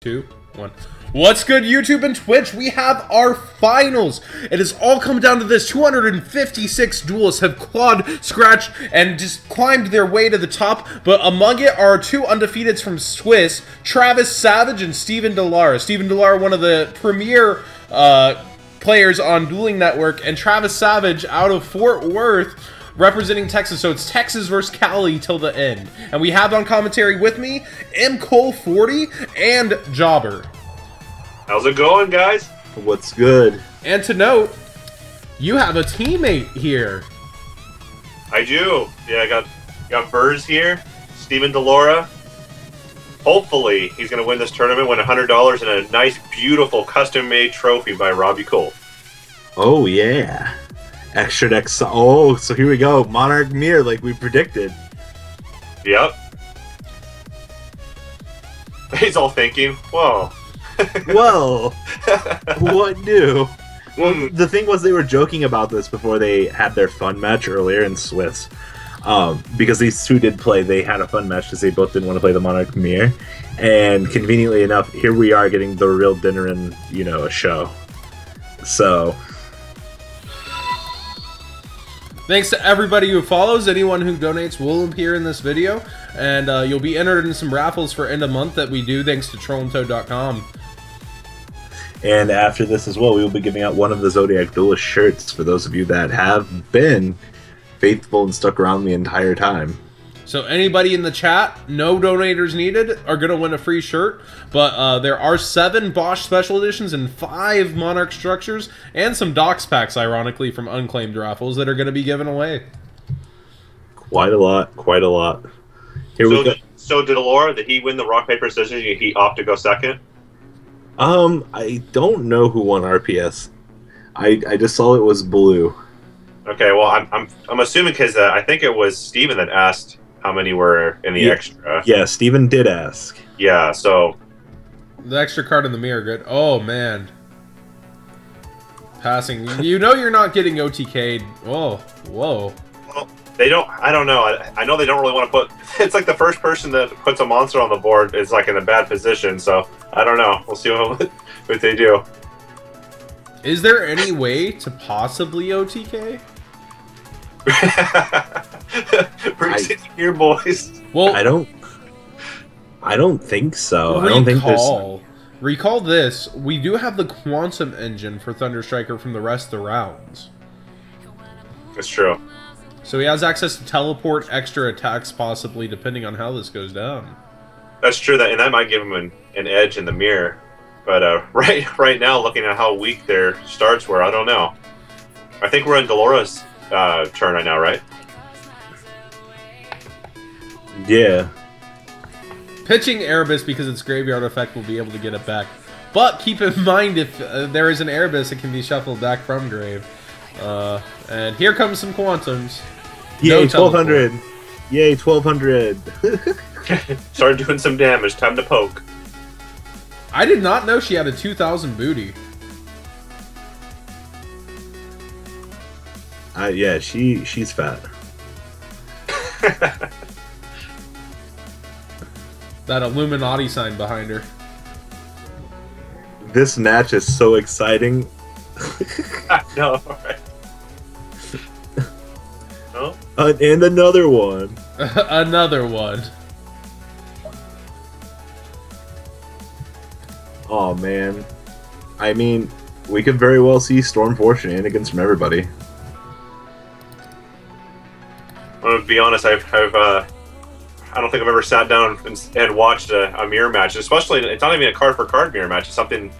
2, 1. What's good, YouTube and Twitch? We have our finals. It has all come down to this. 256 duelists have clawed, scratched, and just climbed their way to the top. But among it are two undefeateds from Swiss, Travis Savage and Steven Lara. Steven Lara, one of the premier players on Dueling Network, and Travis Savage out of Fort Worth, representing Texas. So it's Texas versus Cali till the end. And we have on commentary with me MCole40 and Jobber. How's it going, guys? What's good? And to note, you have a teammate here. I do. Yeah, I got Burrs here, Steven Lara. Hopefully, he's going to win this tournament, win $100 and a nice, beautiful, custom-made trophy by Robbie Cole. Oh, yeah. Extra deck. Oh, so here we go. Monarch mirror, like we predicted. Yep. He's all thinking, whoa. Well, what new? Well, the thing was they were joking about this before they had their fun match earlier in Swiss. Because these two did play, they had a fun match because they both didn't want to play the Monarch mirror. And conveniently enough, here we are getting the real dinner and, you know, a show. So... thanks to everybody who follows. Anyone who donates will appear in this video. And you'll be entered in some raffles for end of month that we do thanks to trollandtoad.com. And after this as well, we will be giving out one of the Zodiac Duelist shirts for those of you that have been faithful and stuck around the entire time. So anybody in the chat, no donators needed, are going to win a free shirt. But there are 7 Bosch Special Editions and 5 Monarch structures and some Docs packs, ironically, from unclaimed raffles that are going to be given away. Quite a lot, quite a lot. Here we go. So did Lara, did he win the rock, paper, scissors, and he opted to go second? I don't know who won RPS. I just saw it was blue. Okay, well, I'm assuming because I think it was Steven that asked how many were in the extra. Yeah, Steven did ask. Yeah, so... the extra card in the mirror, good. Oh, man. Passing. You know you're not getting OTK'd. Oh, whoa. Well, they don't... I don't know. I know they don't really want to put... it's like the first person that puts a monster on the board is like in a bad position, so I don't know. We'll see what they do. Is there any way to possibly OTK? Bring it here, boys. Well, I don't think so. I don't think there's... recall this. We do have the quantum engine for Thunder Striker from the rest of the rounds. That's true. So he has access to teleport, extra attacks, possibly, depending on how this goes down. That's true, and that might give him an edge in the mirror. But right now, looking at how weak their starts were, I don't know. I think we're in Dolores' turn right now, right? Yeah. Pitching Erebus because its graveyard effect will be able to get it back. But keep in mind, if there is an Erebus, it can be shuffled back from grave. And here comes some quantums. Yay, 1200! Yay, 1200! Started doing some damage. Time to poke. I did not know she had a 2000 booty. Yeah, she's fat. That Illuminati sign behind her. This match is so exciting. I know, right? Oh? And another one. Another one. Oh man. I mean, we could very well see Storm 4 shenanigans from everybody. I'm gonna be honest, I don't think I've ever sat down and watched a mirror match. Especially, it's not even a card for card mirror match. It's something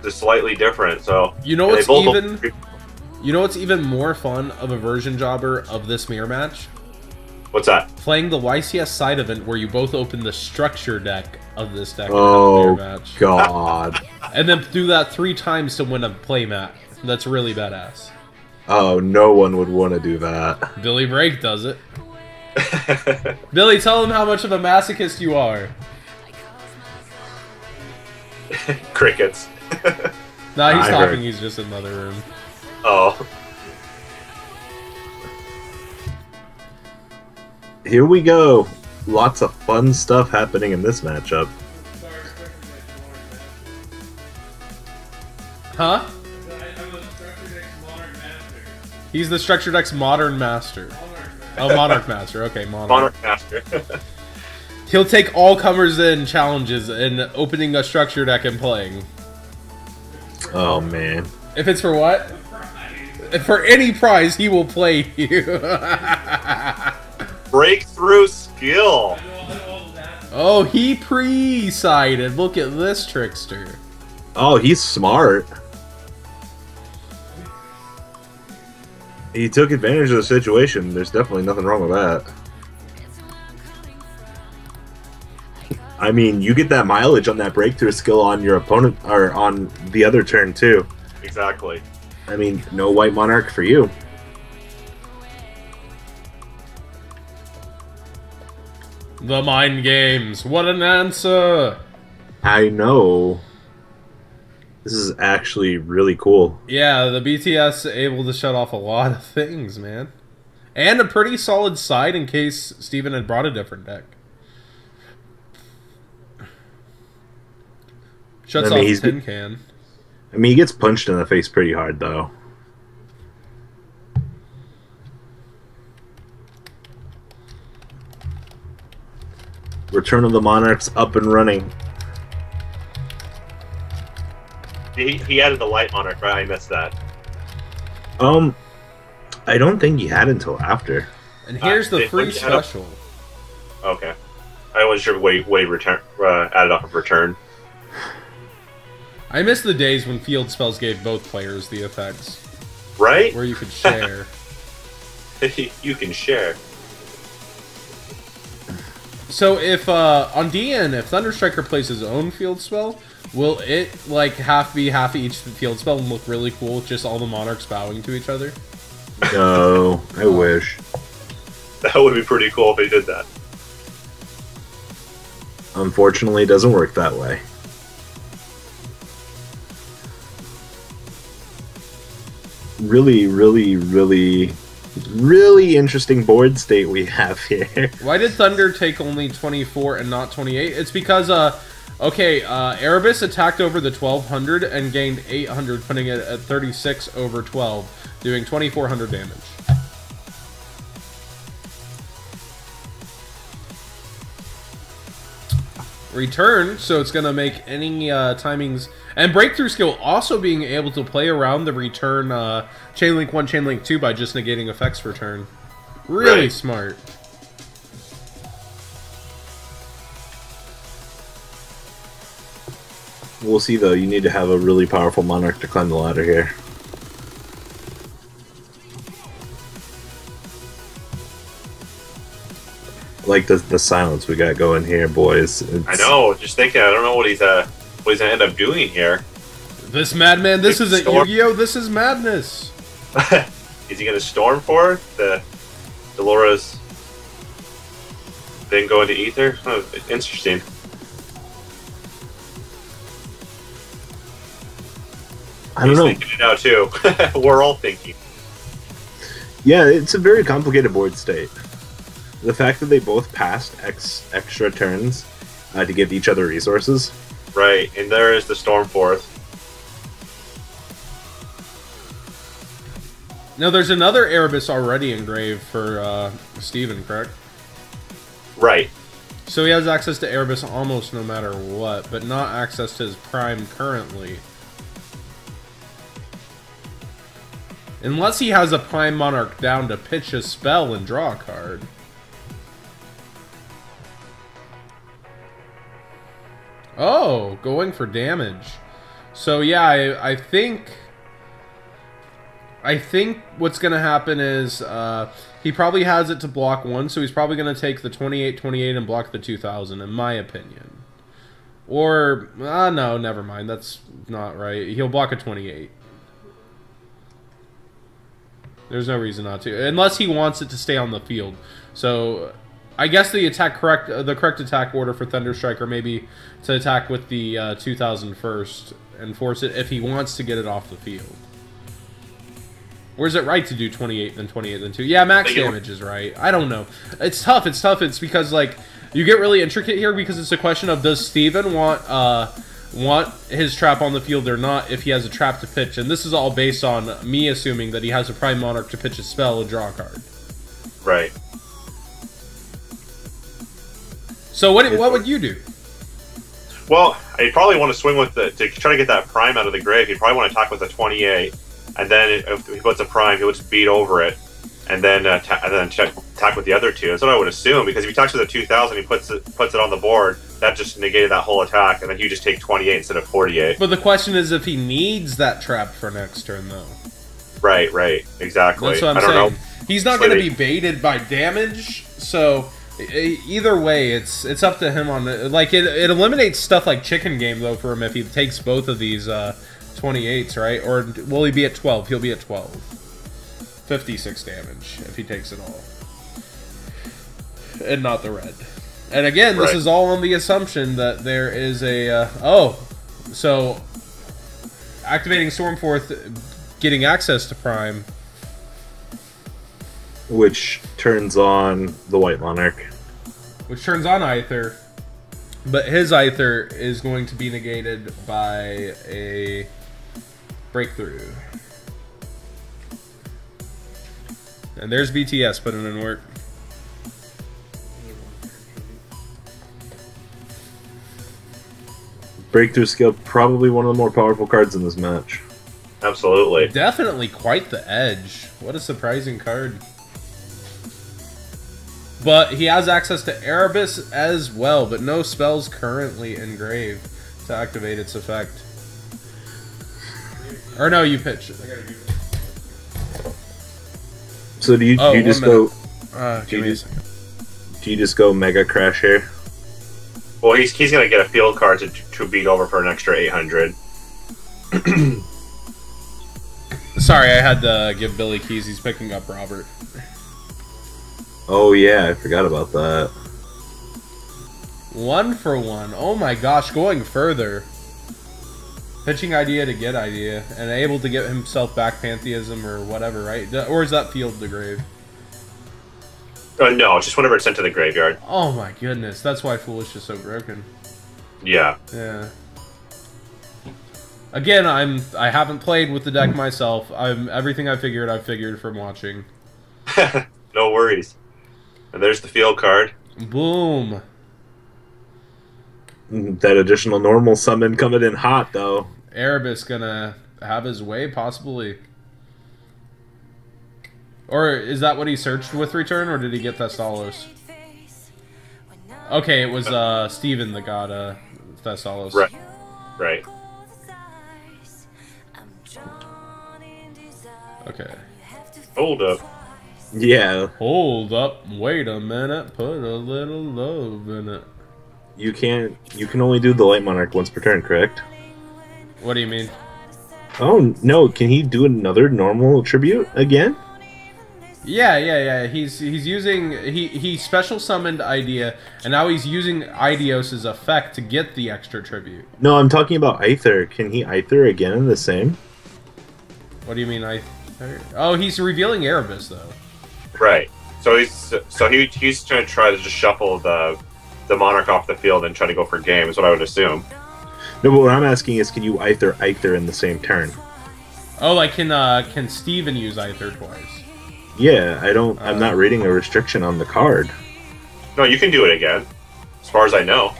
just slightly different. So you know what's even more fun of a version, Jobber, of this mirror match? What's that? Playing the YCS side event where you both open the structure deck of this deck and oh, have a mirror match. God. And then do that 3 times to win a playmat. That's really badass. Oh, no one would want to do that. Billy Break does it. Billy, tell him how much of a masochist you are. Crickets. Nah, he's talking. He's just in another room. Oh. Here we go. Lots of fun stuff happening in this matchup. Huh? He's the Structure Deck's Modern Master. Oh, Monarch Master. Okay, Monarch Master. He'll take all comers in challenges and opening a Structure Deck and playing. Oh, man. If it's for what? If for any prize, he will play you. Breakthrough skill. Oh, he pre-sided. Look at this trickster. Oh, he's smart. He took advantage of the situation. There's definitely nothing wrong with that. I mean, you get that mileage on that breakthrough skill on your opponent, or on the other turn, too. Exactly. I mean, no White Monarch for you. The mind games. What an answer. I know. This is actually really cool. Yeah, the BTS able to shut off a lot of things, man. And a pretty solid side in case Steven had brought a different deck. Shuts off the tin can. I mean, he gets punched in the face pretty hard, though. Return of the Monarchs up and running. He added the light Monarch, right? I missed that. I don't think he had until after. And here's the free special. Okay. I wasn't sure what he return added off of return. I miss the days when field spells gave both players the effects. Right? Where you could share. You can share. So if on DN, if Thunderstriker plays his own field spell, will it like half each field spell and look really cool with just all the Monarchs bowing to each other? No, I wish. That would be pretty cool if they did that. Unfortunately, it doesn't work that way. Really, really, really, really interesting board state we have here. Why did Thunder take only 24 and not 28? It's because, Erebus attacked over the 1200 and gained 800, putting it at 36 over 12, doing 2400 damage. Return, so it's going to make any timings... And Breakthrough Skill also being able to play around the return Chainlink 1, Chainlink 2 by just negating effects for turn. Really smart. We'll see, though. You need to have a really powerful Monarch to climb the ladder here. Like the silence we got going here, boys. I know. Just thinking. I don't know what he's gonna end up doing here. This madman. This isn't Yu-Gi-Oh. This is madness. Is he gonna storm for the Laura's then go into ether? Oh, interesting. I don't know. He's thinking it now too. We're all thinking. Yeah, it's a very complicated board state. The fact that they both passed extra turns to give each other resources. Right, and there is the Stormforth. Now, there's another Erebus already engraved for Steven, correct? Right. So he has access to Erebus almost no matter what, but not access to his Prime currently. Unless he has a Prime Monarch down to pitch a spell and draw a card. Oh, going for damage. So yeah, I think what's going to happen is he probably has it to block 1, so he's probably going to take the 28-28 and block the 2000, in my opinion. Or, no, never mind. That's not right. He'll block a 28. There's no reason not to, unless he wants it to stay on the field. So I guess the correct attack order for Thunderstriker maybe to attack with the 2000 first and force it if he wants to get it off the field. Or is it right to do 28 then 28 then 2? Yeah, max damage is right. I don't know. It's tough. It's tough. It's because like you get really intricate here because it's a question of does Steven want want his trap on the field or not if he has a trap to pitch. And this is all based on me assuming that he has a Prime Monarch to pitch a spell and draw a card. Right. So what would you do? Well, I'd probably want to swing with to try to get that Prime out of the grave. He'd probably want to attack with a 28, and then if he puts a Prime, he would just beat over it, and then attack with the other two. That's what I would assume, because if he attacks with a 2000, he puts it on the board. That just negated that whole attack, and then you just take 28 instead of 48. But the question is if he needs that trap for next turn, though. Right, exactly. That's what I'm saying. He's not going to be baited by damage, so either way, it's up to him on the, like it eliminates stuff like chicken game though for him if he takes both of these 28s, right? Or will he be at 12? He'll be at 12. 56 damage if he takes it all, and not the red. And again, this is all on the assumption that there is a so activating Stormforth, getting access to Prime, which turns on the White Monarch. Which turns on Aether, but his Aether is going to be negated by a breakthrough. And there's BTS putting in work. Breakthrough skill, probably one of the more powerful cards in this match. Absolutely. Definitely quite the edge. What a surprising card. But he has access to Erebus as well, but no spells currently engraved to activate its effect. Or no, you pitch. So do you just go? Do you just go Mega Crash here? Well, he's gonna get a field card to beat over for an extra 800. Sorry, I had to give Billy keys. He's picking up Robert. Oh yeah, I forgot about that. 1 for 1. Oh my gosh, going further. Pitching idea to get idea, and able to get himself back Pantheism or whatever, right? Or is that field the grave? No, just whenever it's sent to the graveyard. Oh my goodness, that's why Foolish is so broken. Yeah. Yeah. Again, I haven't played with the deck myself. Everything I've figured from watching. No worries. And there's the field card. Boom. That additional normal summon coming in hot, though. Erebus gonna have his way, possibly. Or is that what he searched with return, or did he get Thessalos? Okay, it was Steven that got Thessalos. Right. Okay. Hold up. Yeah. Hold up. Wait a minute. Put a little love in it. You can only do the Light Monarch once per turn, correct? What do you mean? Oh no! Can he do another normal tribute again? Yeah. He's using he special summoned Idea, and now he's using Idios' effect to get the extra tribute. No, I'm talking about Aether. Can he Aether again in the same? What do you mean Aether? Oh, he's revealing Erebus though. Right. So he's going to try to just shuffle the Monarch off the field and try to go for game. Is what I would assume. No, but what I'm asking is, can you Aether in the same turn? Oh, like can Steven use Aether twice? Yeah, I'm not reading a restriction on the card. No, you can do it again, as far as I know.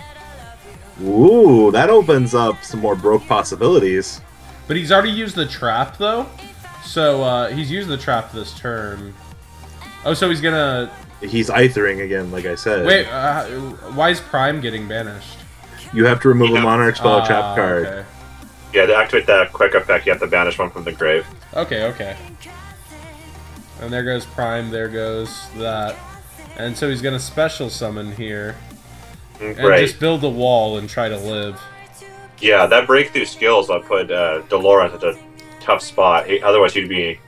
Ooh, that opens up some more broke possibilities. But he's already used the trap though, so he's used the trap this turn. Oh, so he's gonna. He's Aethering again, like I said. Wait, why is Prime getting banished? You have to remove a Monarch spell trap card. Okay. Yeah, to activate that quick effect, you have to banish one from the grave. Okay. And there goes Prime, there goes that. And so he's going to special summon here. And just build a wall and try to live. Yeah, that breakthrough skills will put Delora into a tough spot. Otherwise, he'd be...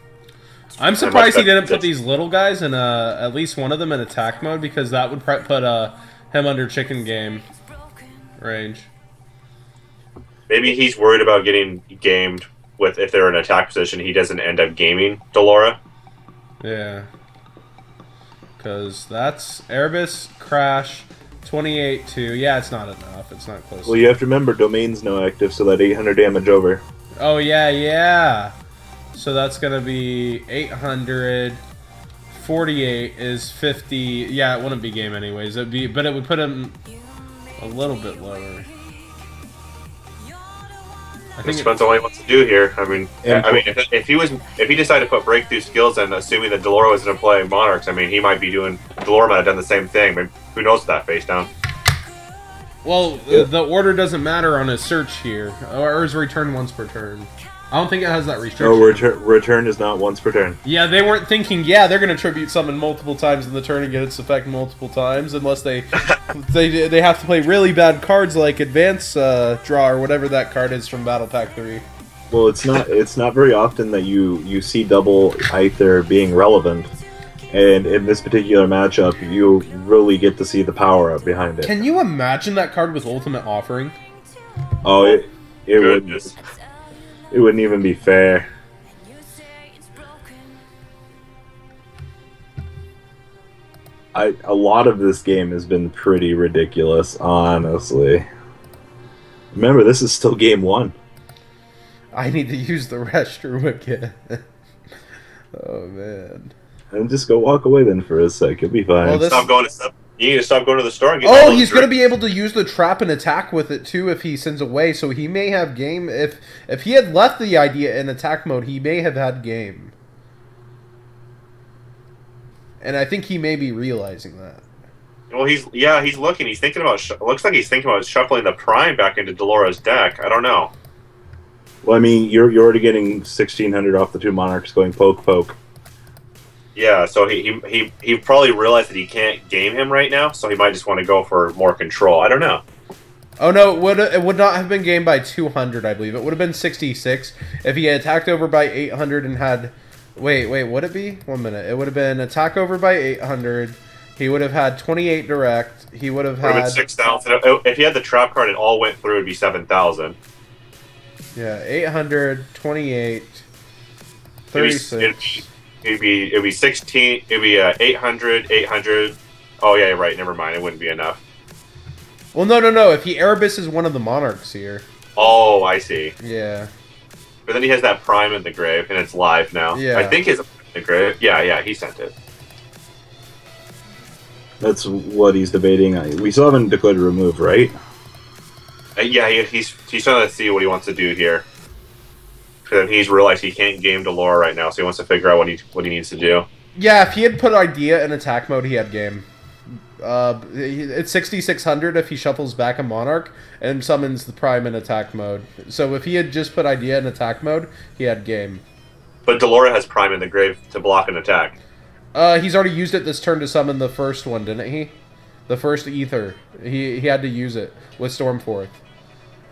I'm surprised he didn't put these little guys in at least one of them in attack mode, because that would put him under chicken game range. Maybe he's worried about getting gamed with if they're in attack position. He doesn't end up gaming Delora. Yeah. Because that's Erebus, Crash, 28 2. Yeah, it's not enough. It's not close. Well, you have to remember, domain's no active, so that 800 damage over. Oh, yeah, yeah. So that's going to be 800. 48 is 50. Yeah, it wouldn't be game anyways. It'd be, but it would put him a little bit lower. I think it depends on what he wants to do here. I mean, if he decided to put breakthrough skills in, assuming that Delora was going to play Monarchs, I mean, he might be doing. Delora might have done the same thing. But who knows with that face down? Well, the order doesn't matter on his search here, or his return once per turn. I don't think it has that restriction. Oh, return is not once per turn. Yeah, they weren't thinking, yeah, they're going to tribute summon multiple times in the turn and get its effect multiple times, unless they they have to play really bad cards like Advance Draw or whatever that card is from Battle Pack 3. Well, it's not very often that you see double Aether being relevant, and in this particular matchup, you really get to see the power up behind it. Can you imagine that card with Ultimate Offering? Oh, it wouldn't even be fair. A lot of this game has been pretty ridiculous, honestly. Remember, this is still game 1. I need to use the restroom again. Oh, man. And just go walk away then for a sec. You'll be fine. Well, you need to stop going to the store and get he's going to be able to use the trap and attack with it, too, if he sends away. So he may have game. If he had left the idea in attack mode, he may have had game. And I think he may be realizing that. Well, he's looking. He's thinking about. Looks like he's thinking about shuffling the Prime back into Delora's deck. I don't know. Well, I mean, you're already getting 1,600 off the 2 Monarchs going poke. Yeah, so he probably realized that he can't game him right now, so he might just want to go for more control. I don't know. Oh no, it would not have been gamed by 200, I believe. It would have been 66 if he had attacked over by 800 and had. Wait, would it be? 1 minute. It would have been attack over by 800. He would have had 28 direct. He would have had 6,000. If he had the trap card and all went through, it'd be 7,000. Yeah, 800, 28, 36. It'd be 16. It'd be 800, 800. Oh yeah, you're right. Never mind. It wouldn't be enough. Well, no. If he Erebus is one of the Monarchs here. Oh, I see. Yeah. But then he has that Prime in the grave, and it's live now. Yeah. I think it's in the grave. Yeah. He sent it. That's what he's debating. We still haven't declared a remove, right? Yeah, he's trying to see what he wants to do here. And he's realized he can't game Delora right now, so he wants to figure out what he needs to do. Yeah, if he had put Idea in attack mode, he had game. It's 6,600 if he shuffles back a Monarch and summons the Prime in attack mode. So if he had just put Idea in attack mode, he had game. But Delora has Prime in the grave to block an attack. He's already used it this turn to summon the first one, didn't he? The first Ether. He had to use it with Stormforth.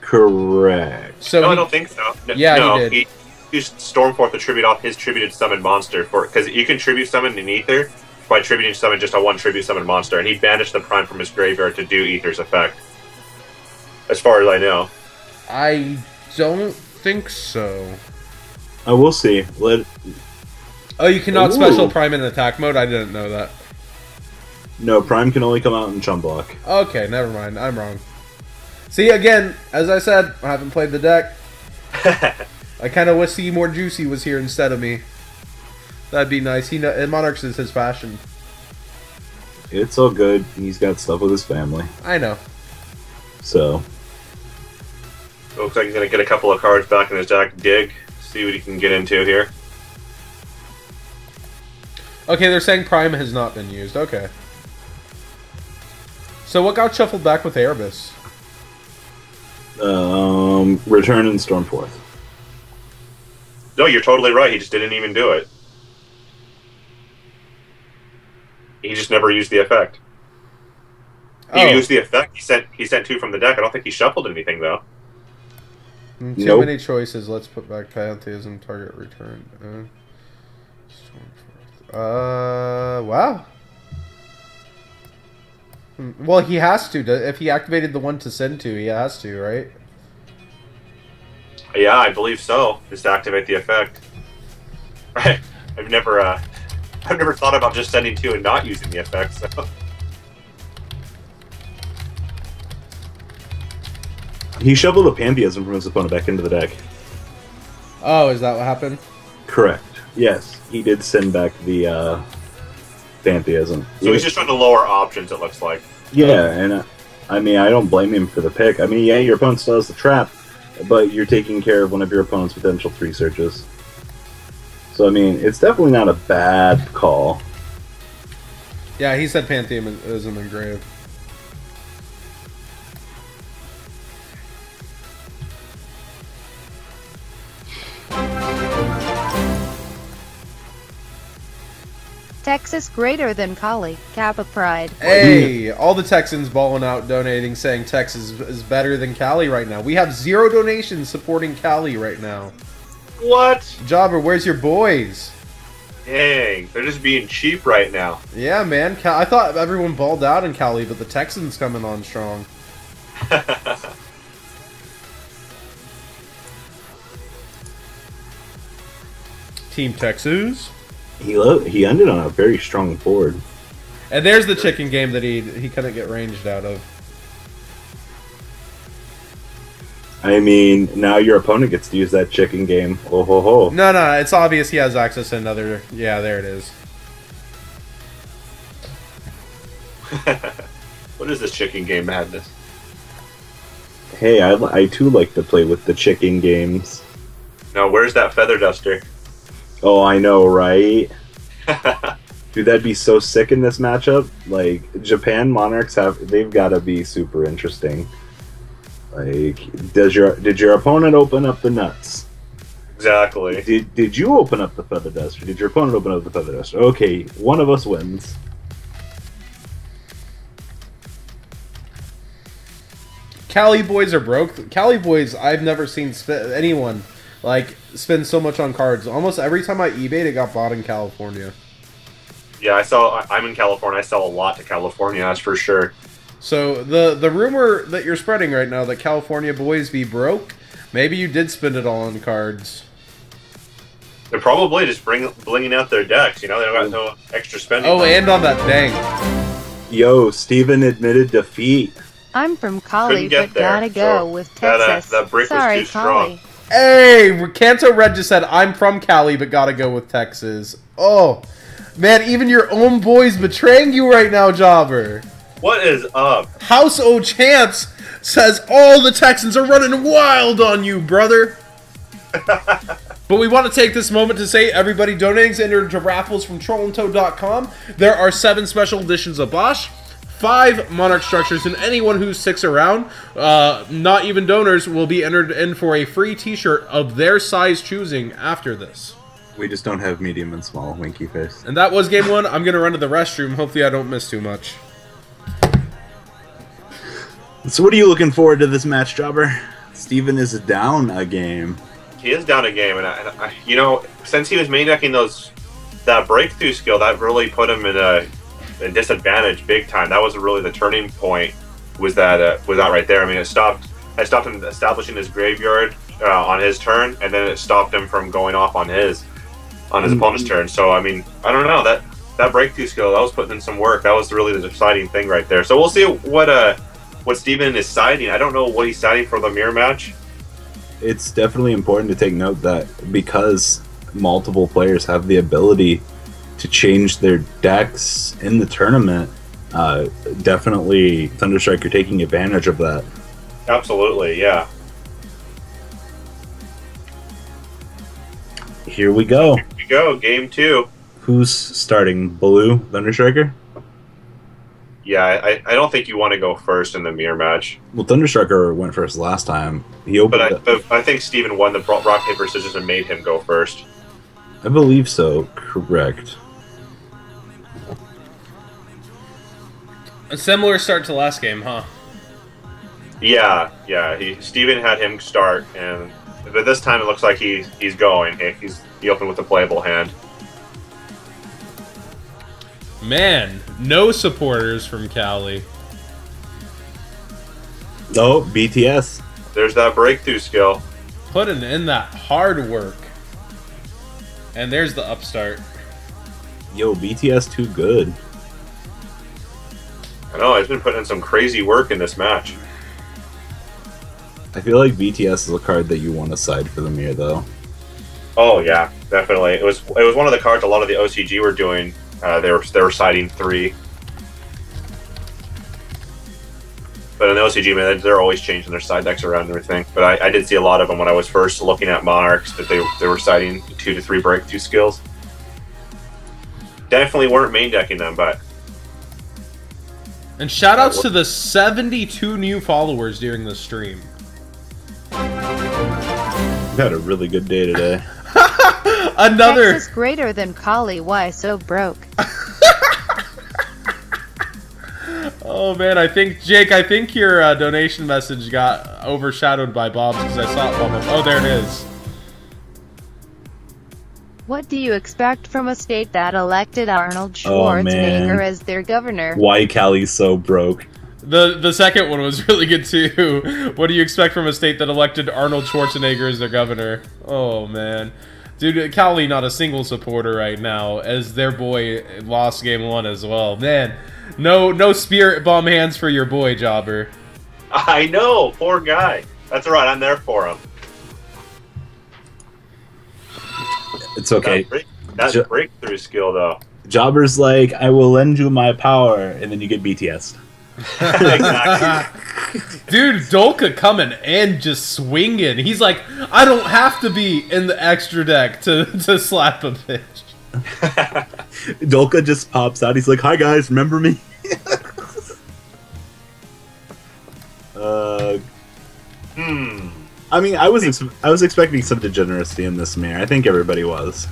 Correct. So no, I don't think so. Yeah, he did. He used Stormforth to tribute off his tributed summon monster because you can tribute summon an Ether by tributing summon just a 1 tribute summon monster, and he banished the Prime from his graveyard to do Ether's effect. As far as I know. I don't think so. I will see. Oh, you cannot special Prime in attack mode? I didn't know that. No, Prime can only come out in chum block. Okay, never mind. I'm wrong. See, again, as I said, I haven't played the deck. I kind of wish Seymour Juicy was here instead of me. That'd be nice. Monarchs is his fashion. It's all good. He's got stuff with his family. I know. So. Looks like he's going to get a couple of cards back in his deck. Dig. See what he can get into here. Okay, they're saying Prime has not been used. Okay. So what got shuffled back with Erebus? Return and Stormforth. No, you're totally right. He just didn't even do it. He just never used the effect. He used the effect. He sent 2 from the deck. I don't think he shuffled anything though. Too many choices. Let's put back Pantheism. Target return. Wow. Well, he has to. If he activated the one to send to, he has to, right? Yeah, I believe so. Just to activate the effect. I've never thought about just sending 2 and not using the effect. So. He shoveled a Pantheism from his opponent back into the deck. Oh, is that what happened? Correct. Yes, he did send back the Pantheism. So he's just trying to lower options, it looks like. Yeah, and I mean, I don't blame him for the pick. I mean, yeah, your opponent still has the trap, but you're taking care of one of your opponent's potential 3 searches. So, I mean, it's definitely not a bad call. Yeah, he said Pantheism engraved. Texas greater than Cali. Kappa Pride. Hey, all the Texans balling out, donating, saying Texas is better than Cali right now. We have 0 donations supporting Cali right now. What? Jobber, where's your boys? Dang, they're just being cheap right now. Yeah, man. I thought everyone balled out in Cali, but the Texans coming on strong. Team Texas. He ended on a very strong board. And there's the chicken game that he couldn't get ranged out of. I mean, now your opponent gets to use that chicken game. Oh ho ho. No, it's obvious he has access to another... Yeah, there it is. What is this chicken game madness? Hey, I too like to play with the chicken games. No, where's that feather duster? Oh, I know, right? Dude, that'd be so sick in this matchup. Like, Japan Monarchs they've got to be super interesting. Like, did your opponent open up the nuts? Exactly. Did you open up the feather duster? Did your opponent open up the feather duster? Okay, one of us wins. Cali boys are broke. Cali boys, I've never seen anyone like spend so much on cards. Almost every time I eBayed, it got bought in California. Yeah, I'm in California. I sell a lot to California, that's for sure. So the rumor that you're spreading right now that California boys be broke, maybe you did spend it all on cards. They're probably just blinging out their decks. You know, they don't got no extra spending. Oh, and on that bank. Yo, Steven admitted defeat. I'm from Cali, but there, gotta go so with Texas. that brick Sorry, was too strong. Cali. Hey, Canto Red just said, I'm from Cali, but gotta go with Texas. Oh, man, even your own boys betraying you right now, Jobber. What is up? House O Chance says all the Texans are running wild on you, brother. But we want to take this moment to say everybody donating is entered into raffles from trollandtoad.com. There are 7 special editions of Bosch, 5 Monarch structures, and anyone who sticks around, not even donors, will be entered in for a free t-shirt of their size choosing after this. We just don't have medium and small, winky face. And that was game 1. I'm going to run to the restroom. Hopefully I don't miss too much. So what are you looking forward to this match, Jobber? Steven is down a game. He is down a game, and I you know, since he was main decking that breakthrough skill, that really put him in a disadvantage big time. That was really the turning point. Was that right there? I mean, I stopped him establishing his graveyard on his turn, and then it stopped him from going off on his opponent's turn. So I mean, I don't know, that breakthrough skill, that was putting in some work. That was really the deciding thing right there. So we'll see what Steven is siding. I don't know what he's siding for the mirror match. It's definitely important to take note that because multiple players have the ability to change their decks in the tournament, definitely Thunderstrike are taking advantage of that. Absolutely, yeah. Here we go. Here we go, game 2. Who's starting? Blue Thunderstriker? Yeah, I don't think you want to go first in the mirror match. Well, Thunderstriker went first last time. He opened but I think Steven won the rock, paper, scissors and made him go first. I believe so, correct. A similar start to last game, huh? Yeah. Steven had him start, but this time it looks like he's going. He opened with a playable hand. Man, no supporters from Cali. Oh, BTS. There's that breakthrough skill. Putting in that hard work. And there's the upstart. Yo, BTS too good. I know, he's been putting in some crazy work in this match. I feel like BTS is a card that you want to side for the mirror, though. Oh yeah, definitely. It was one of the cards a lot of the OCG were doing. They were siding 3. But in the OCG, man, they're always changing their side decks around and everything. But I did see a lot of them when I was first looking at Monarchs that they were siding 2 to 3 breakthrough skills. Definitely weren't main decking them, but. And shoutouts to the 72 new followers during the stream. We've had a really good day today. Another Texas greater than Kali. Why so broke? Oh man, Jake, I think your donation message got overshadowed by Bob's because I saw it pop up. Oh, there it is. What do you expect from a state that elected Arnold Schwarzenegger as their governor? Why Cali's so broke? The second one was really good too. What do you expect from a state that elected Arnold Schwarzenegger as their governor? Oh man. Dude, Cali not a single supporter right now, as their boy lost game 1 as well. Man, no spirit bomb hands for your boy, Jobber. I know, poor guy. That's alright, I'm there for him. It's okay. That's breakthrough skill, though. Jobber's like, I will lend you my power, and then you get BTS. Exactly. Dude, Dolka coming and just swinging. He's like, I don't have to be in the extra deck to slap a bitch. Dolka just pops out. He's like, hi guys, remember me? I mean, I was expecting some degeneracy in this mirror. I think everybody was.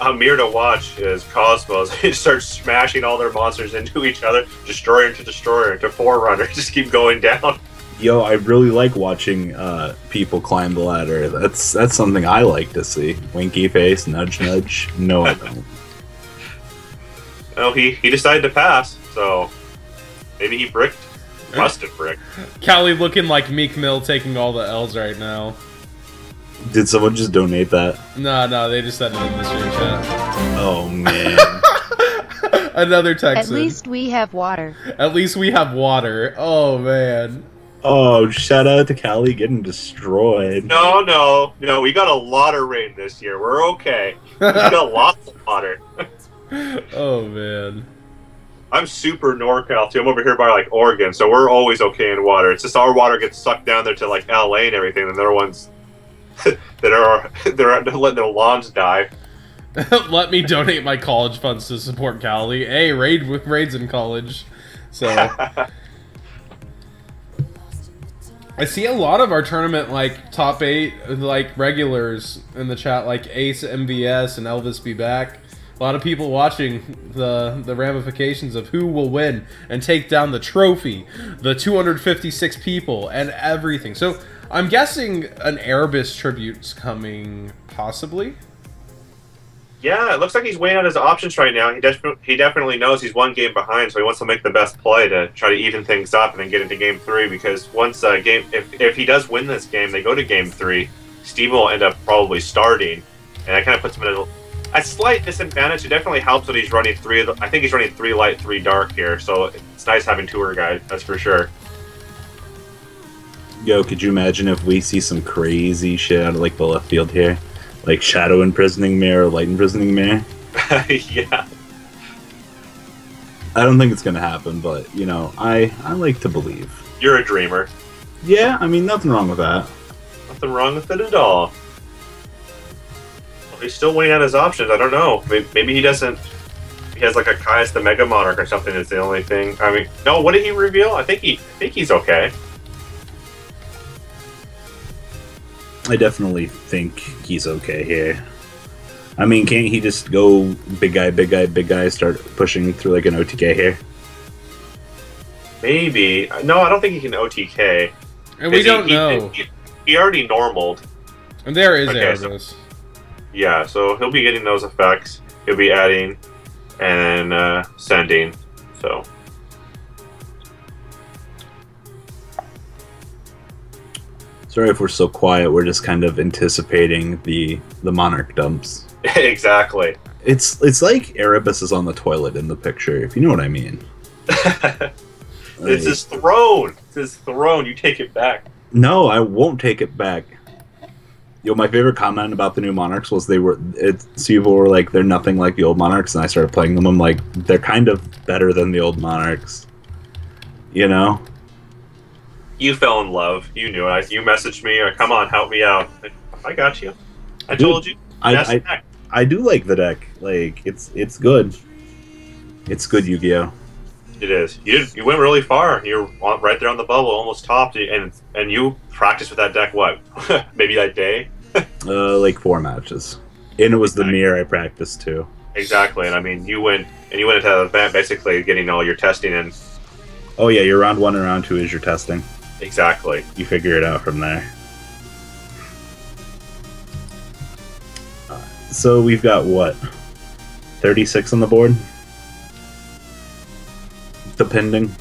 A mirror to watch is Cosmos. They start smashing all their monsters into each other, destroyer to destroyer to Forerunner. Just keep going down. Yo, I really like watching people climb the ladder. That's something I like to see. Winky face, nudge nudge. No, I don't. Well, he decided to pass, so maybe he bricked. Must have bricked. Cali looking like Meek Mill taking all the L's right now. Did someone just donate that? No, they just said it in the stream chat. Oh man. Another Texan. At least we have water. At least we have water. Oh man. Oh, shout out to Cali getting destroyed. No, we got a lot of rain this year. We're okay. We got lots of water. Oh man. I'm super NorCal too. I'm over here by like Oregon, so we're always okay in water. It's just our water gets sucked down there to like LA and everything, and they're ones they're letting their lawns die. Let me donate my college funds to support Cali. Hey, raids in college. So I see a lot of our tournament like top 8 like regulars in the chat, like Ace MVS and Elvis Be Back. A lot of people watching the ramifications of who will win and take down the trophy, the 256 people, and everything. So I'm guessing an Erebus tribute's coming, possibly? Yeah, it looks like he's weighing out his options right now. He definitely knows he's 1 game behind, so he wants to make the best play to try to even things up and then get into Game 3, because once if he does win this game, they go to Game 3, Steve will end up probably starting, and that kind of puts him in a slight disadvantage. It definitely helps that he's running 3. I think he's running 3 light, 3 dark here, so it's nice having tour guys. That's for sure. Yo, could you imagine if we see some crazy shit out of like the left field here, like Shadow Imprisoning Mirror, Light Imprisoning Mirror? Yeah. I don't think it's gonna happen, but you know, I like to believe. You're a dreamer. Yeah, I mean, nothing wrong with that. Nothing wrong with it at all. Well, he's still weighing out his options. I don't know. Maybe he doesn't. He has like a Caius the Mega Monarch or something. Is the only thing. I mean, no. What did he reveal? I think he's okay. I definitely think he's okay here. I mean, can't he just go big guy, start pushing through like an OTK here? Maybe. No, I don't think he can OTK. And we don't know. He already normaled. And there is okay, Erebus. Yeah, so he'll be getting those effects. He'll be adding and sending. So. Sorry if we're so quiet. We're just kind of anticipating the Monarch dumps. Exactly. It's like Erebus is on the toilet in the picture, if you know what I mean. It's his throne. It's his throne. You take it back. No, I won't take it back. Yo, my favorite comment about the new Monarchs was people were like, they're nothing like the old Monarchs, and I started playing them. I'm like, they're kind of better than the old Monarchs. You know? You fell in love. You knew it. You messaged me, or come on, help me out. I got you. I told you. I do like the deck. Like, it's good. It's good, Yu-Gi-Oh! It is. You went really far. You're right there on the bubble, almost topped, and you practiced with that deck. What? Maybe that day. Like 4 matches, and it was the mirror I practiced too. Exactly, and I mean, you went into the event basically getting all your testing in. Oh yeah, your round 1 and round 2 is your testing. Exactly. You figure it out from there. So we've got what? 36 on the board? Depending.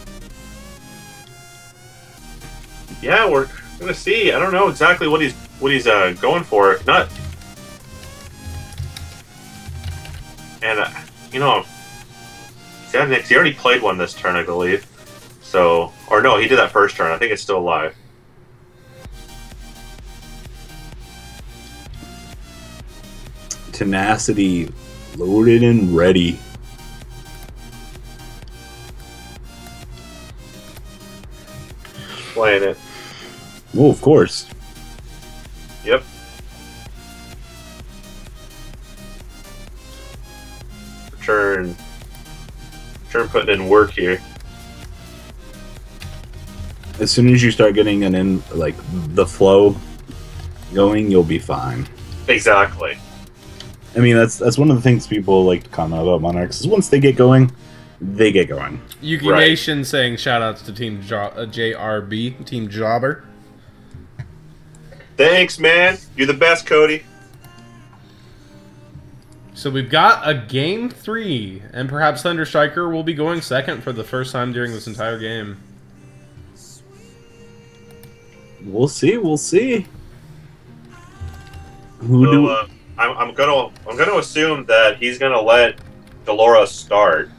Yeah, we're gonna see. I don't know exactly what he's going for. Not, and you know, he already played one this turn, I believe. So, or no, he did that first turn. I think it's still alive. Tenacity, loaded and ready. Playing it. Oh, of course. Yep. Return putting in work here. As soon as you start getting like the flow going, you'll be fine. Exactly. I mean, that's one of the things people like to comment about Monarchs is once they get going, they get going. Yuki Nation saying shoutouts to Team JRB, Team Jobber. Thanks, man. You're the best, Cody. So we've got a game 3, and perhaps Thunder Striker will be going second for the first time during this entire game. We'll see. We'll see. I'm gonna assume that he's gonna let Delora start.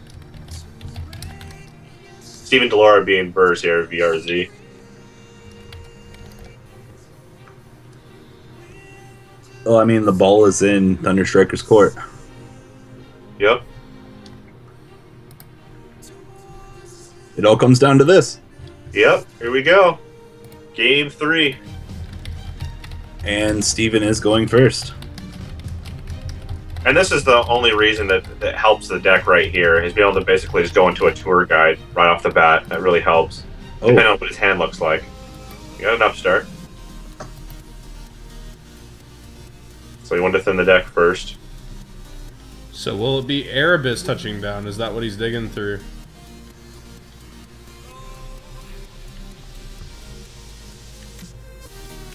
Steven Delora being Burrs here, VRZ. Well, I mean, the ball is in Thunder Striker's court. Yep. It all comes down to this. Yep. Here we go. Game 3. And Steven is going first. And this is the only reason that helps the deck right here, is being able to basically just go into a tour guide right off the bat. That really helps. Oh. Depending on what his hand looks like. You got an upstart. So you want to thin the deck first. So will it be Erebus touching down? Is that what he's digging through?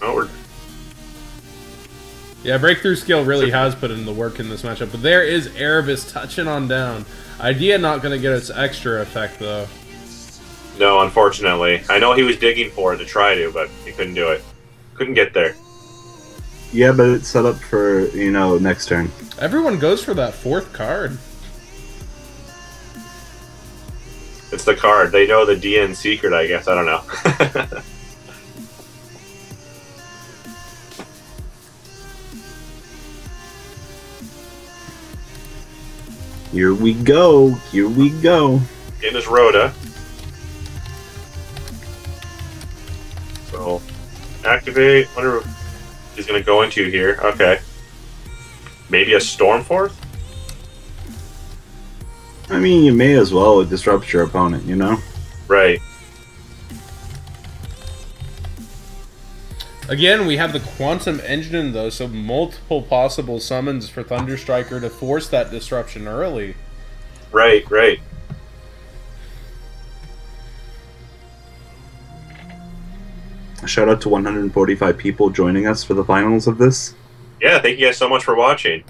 Oh, yeah, Breakthrough Skill really has put in the work in this matchup, but there is Erebus touching on down. Idea not going to get its extra effect, though. no, unfortunately. I know he was digging for it to try to, but he couldn't do it. Couldn't get there. Yeah, but it's set up for, next turn. Everyone goes for that 4th card. It's the card. They know the DN secret, I guess. I don't know. Here we go. Here we go. Getting his Rhoda. So, activate. Wonder what he's going to go into here. Okay. Maybe a Stormforth? I mean, you may as well. It disrupts your opponent, Right. Again, we have the Quantum Engine, though, so multiple possible summons for Thunder Striker to force that disruption early. Right, right. Shout out to 145 people joining us for the finals of this. Yeah, thank you guys so much for watching.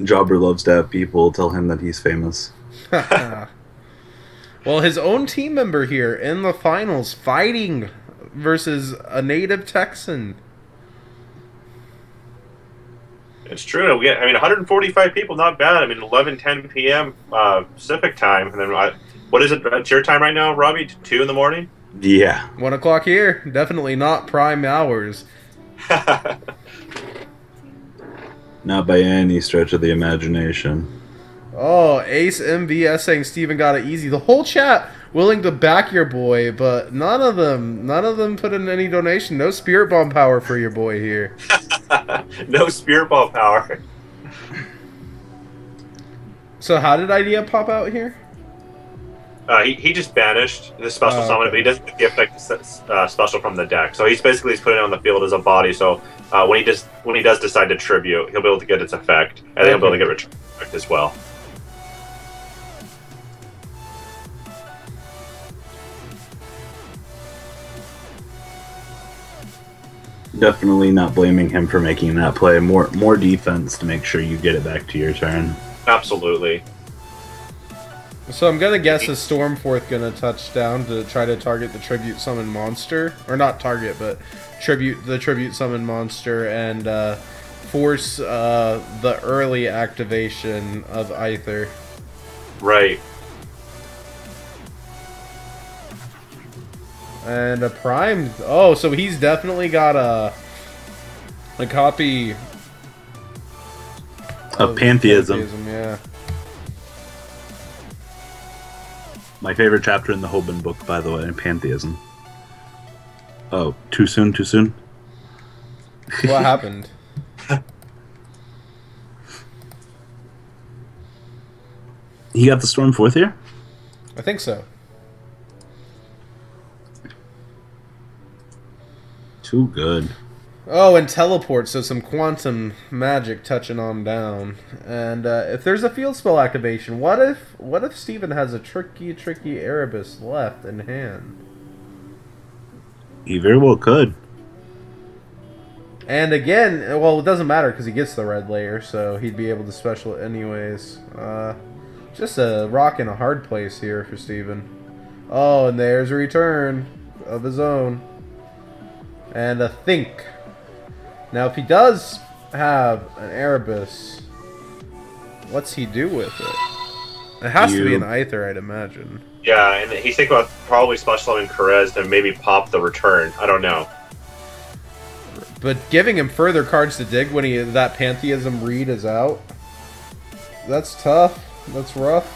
Jobber loves to have people tell him that he's famous. Well, his own team member here in the finals fighting versus a native Texan. It's true. 145 people, not bad. I mean, 11:10 p.m. Pacific time, and then What is it? It's your time right now, Robbie? 2 in the morning? Yeah. 1 o'clock here. Definitely not prime hours. Not by any stretch of the imagination. Oh, Ace MVS saying Steven got it easy. The whole chat willing to back your boy, but none of them put in any donation. No spirit bomb power for your boy here. No spirit ball power. So how did idea pop out here? He just banished the special summon, but he doesn't get the effect special from the deck. So he's basically putting it on the field as a body. So when he does decide to tribute, he'll be able to get its effect, and then he'll be able to get return effect as well. Definitely not blaming him for making that play. More defense to make sure you get it back to your turn. Absolutely. So I'm gonna guess is Stormforth gonna touch down to try to target the tribute summon monster, or not target, but the tribute summon monster and force the early activation of Aether. Right. And a prime. Oh, so he's definitely got a copy of Pantheism. Yeah. My favorite chapter in the Hoban book, by the way, Pantheism. Oh, too soon? Too soon? What happened? He got the Stormforth here? I think so. Too good. Oh, and teleport, so some quantum magic touching on down. And if there's a field spell activation, what if Steven has a tricky Erebus left in hand? He very well could. And again, well, it doesn't matter because he gets the red layer, so he'd be able to special it anyways. Just a rock in a hard place here for Steven. Oh, and there's a return of his own. And a think. Now, if he does have an Erebus, what's he do with it? It has to be an Aether, I'd imagine. Yeah, and he's thinking about probably special summon Karez and maybe pop the return. I don't know. But giving him further cards to dig when that Pantheism read is out, that's tough. That's rough.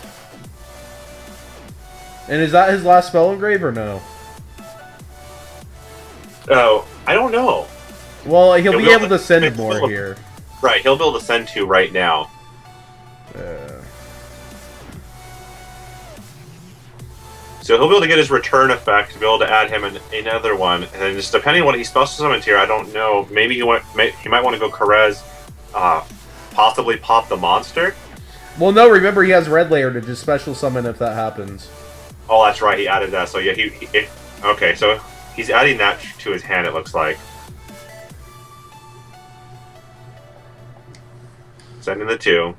And is that his last spell engrave or no? Oh, I don't know. Well, he'll be able to send more here. Right, he'll be able to send 2 right now. So he'll be able to get his return effect to be able to add him another one, and then just depending on what he special summons here, I don't know. Maybe he might want to go Karez, possibly pop the monster. Well, no, remember he has red layer to just special summon if that happens. Oh, that's right, he added that. So yeah, okay, so he's adding that to his hand. It looks like sending the 2,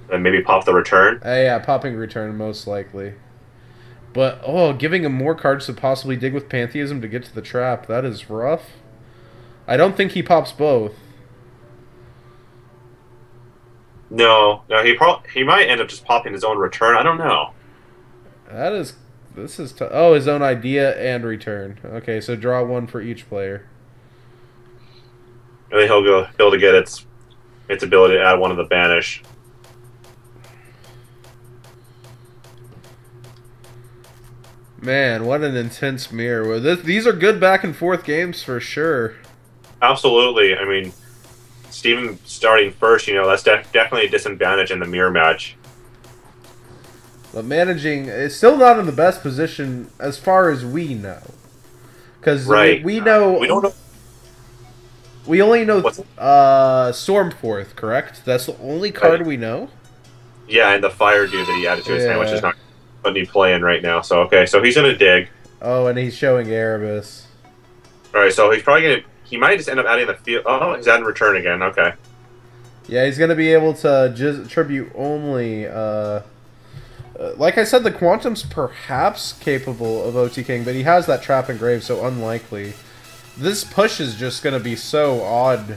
then maybe pop the return. Yeah, popping return most likely. But, oh, giving him more cards to possibly dig with Pantheism to get to the trap, that is rough. I don't think he pops both. No, he might end up just popping his own return. I don't know. This is tough. Oh, his own idea and return. Okay, so draw 1 for each player. And then he'll be able to get its ability to add 1 of the banish. Man, what an intense mirror. These are good back and forth games for sure. Absolutely. I mean, Steven starting first, that's definitely a disadvantage in the mirror match. But managing is still not in the best position as far as we know. Because we know... We don't know. We only know Stormforth, correct? That's the only card we know? Yeah, and the fire dude that he added to his hand, which is not letting me play in right now. So, okay, so he's going to dig. Oh, and he's showing Erebus. Alright, so he's probably going to... He might just end up adding the field... Oh, he's adding return again. Okay. Yeah, he's going to be able to just tribute only... like I said, the Quantum's perhaps capable of OT King, but he has that Trap Engraved, so unlikely. This push is just going to be so odd,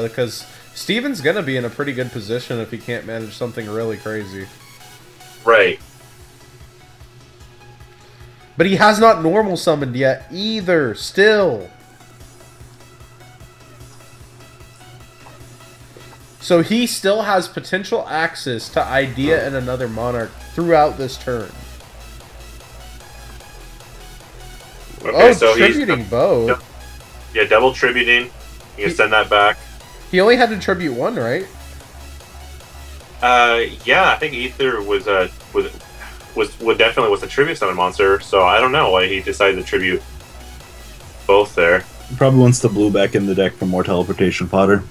because Steven's going to be in a pretty good position if he can't manage something really crazy. Right. But he has not normal summoned yet either, still. So he still has potential access to Idea and another Monarch throughout this turn. Okay, oh, so tributing both. Yeah, double tributing. You can send that back. He only had to tribute one, right? Yeah, I think Ether was definitely a tribute summon monster. So I don't know why he decided to tribute both there. He probably wants the blue back in the deck for more teleportation fodder.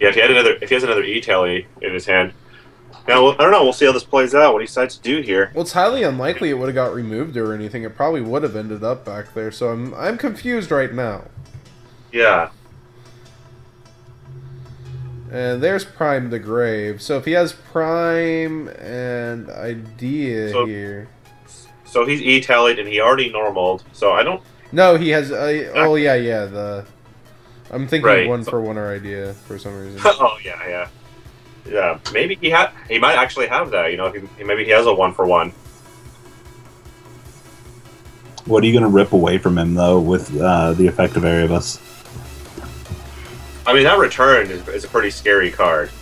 Yeah, if he has another E-Tally in his hand. Now, I don't know. We'll see how this plays out. What he decides to do here. Well, it's highly unlikely it would have got removed or anything. It probably would have ended up back there. So I'm confused right now. Yeah. And there's Prime the Grave. So if he has Prime and Idea here. So he's E-Tallied and he already normaled. So I don't... No, he has... oh, yeah. I'm thinking right. 1-for-1 Idea for some reason. Oh, yeah. Yeah, maybe he might actually have that, you know, maybe he has a 1-for-1. What are you going to rip away from him, though, with the effect of Erebus? I mean, that return is a pretty scary card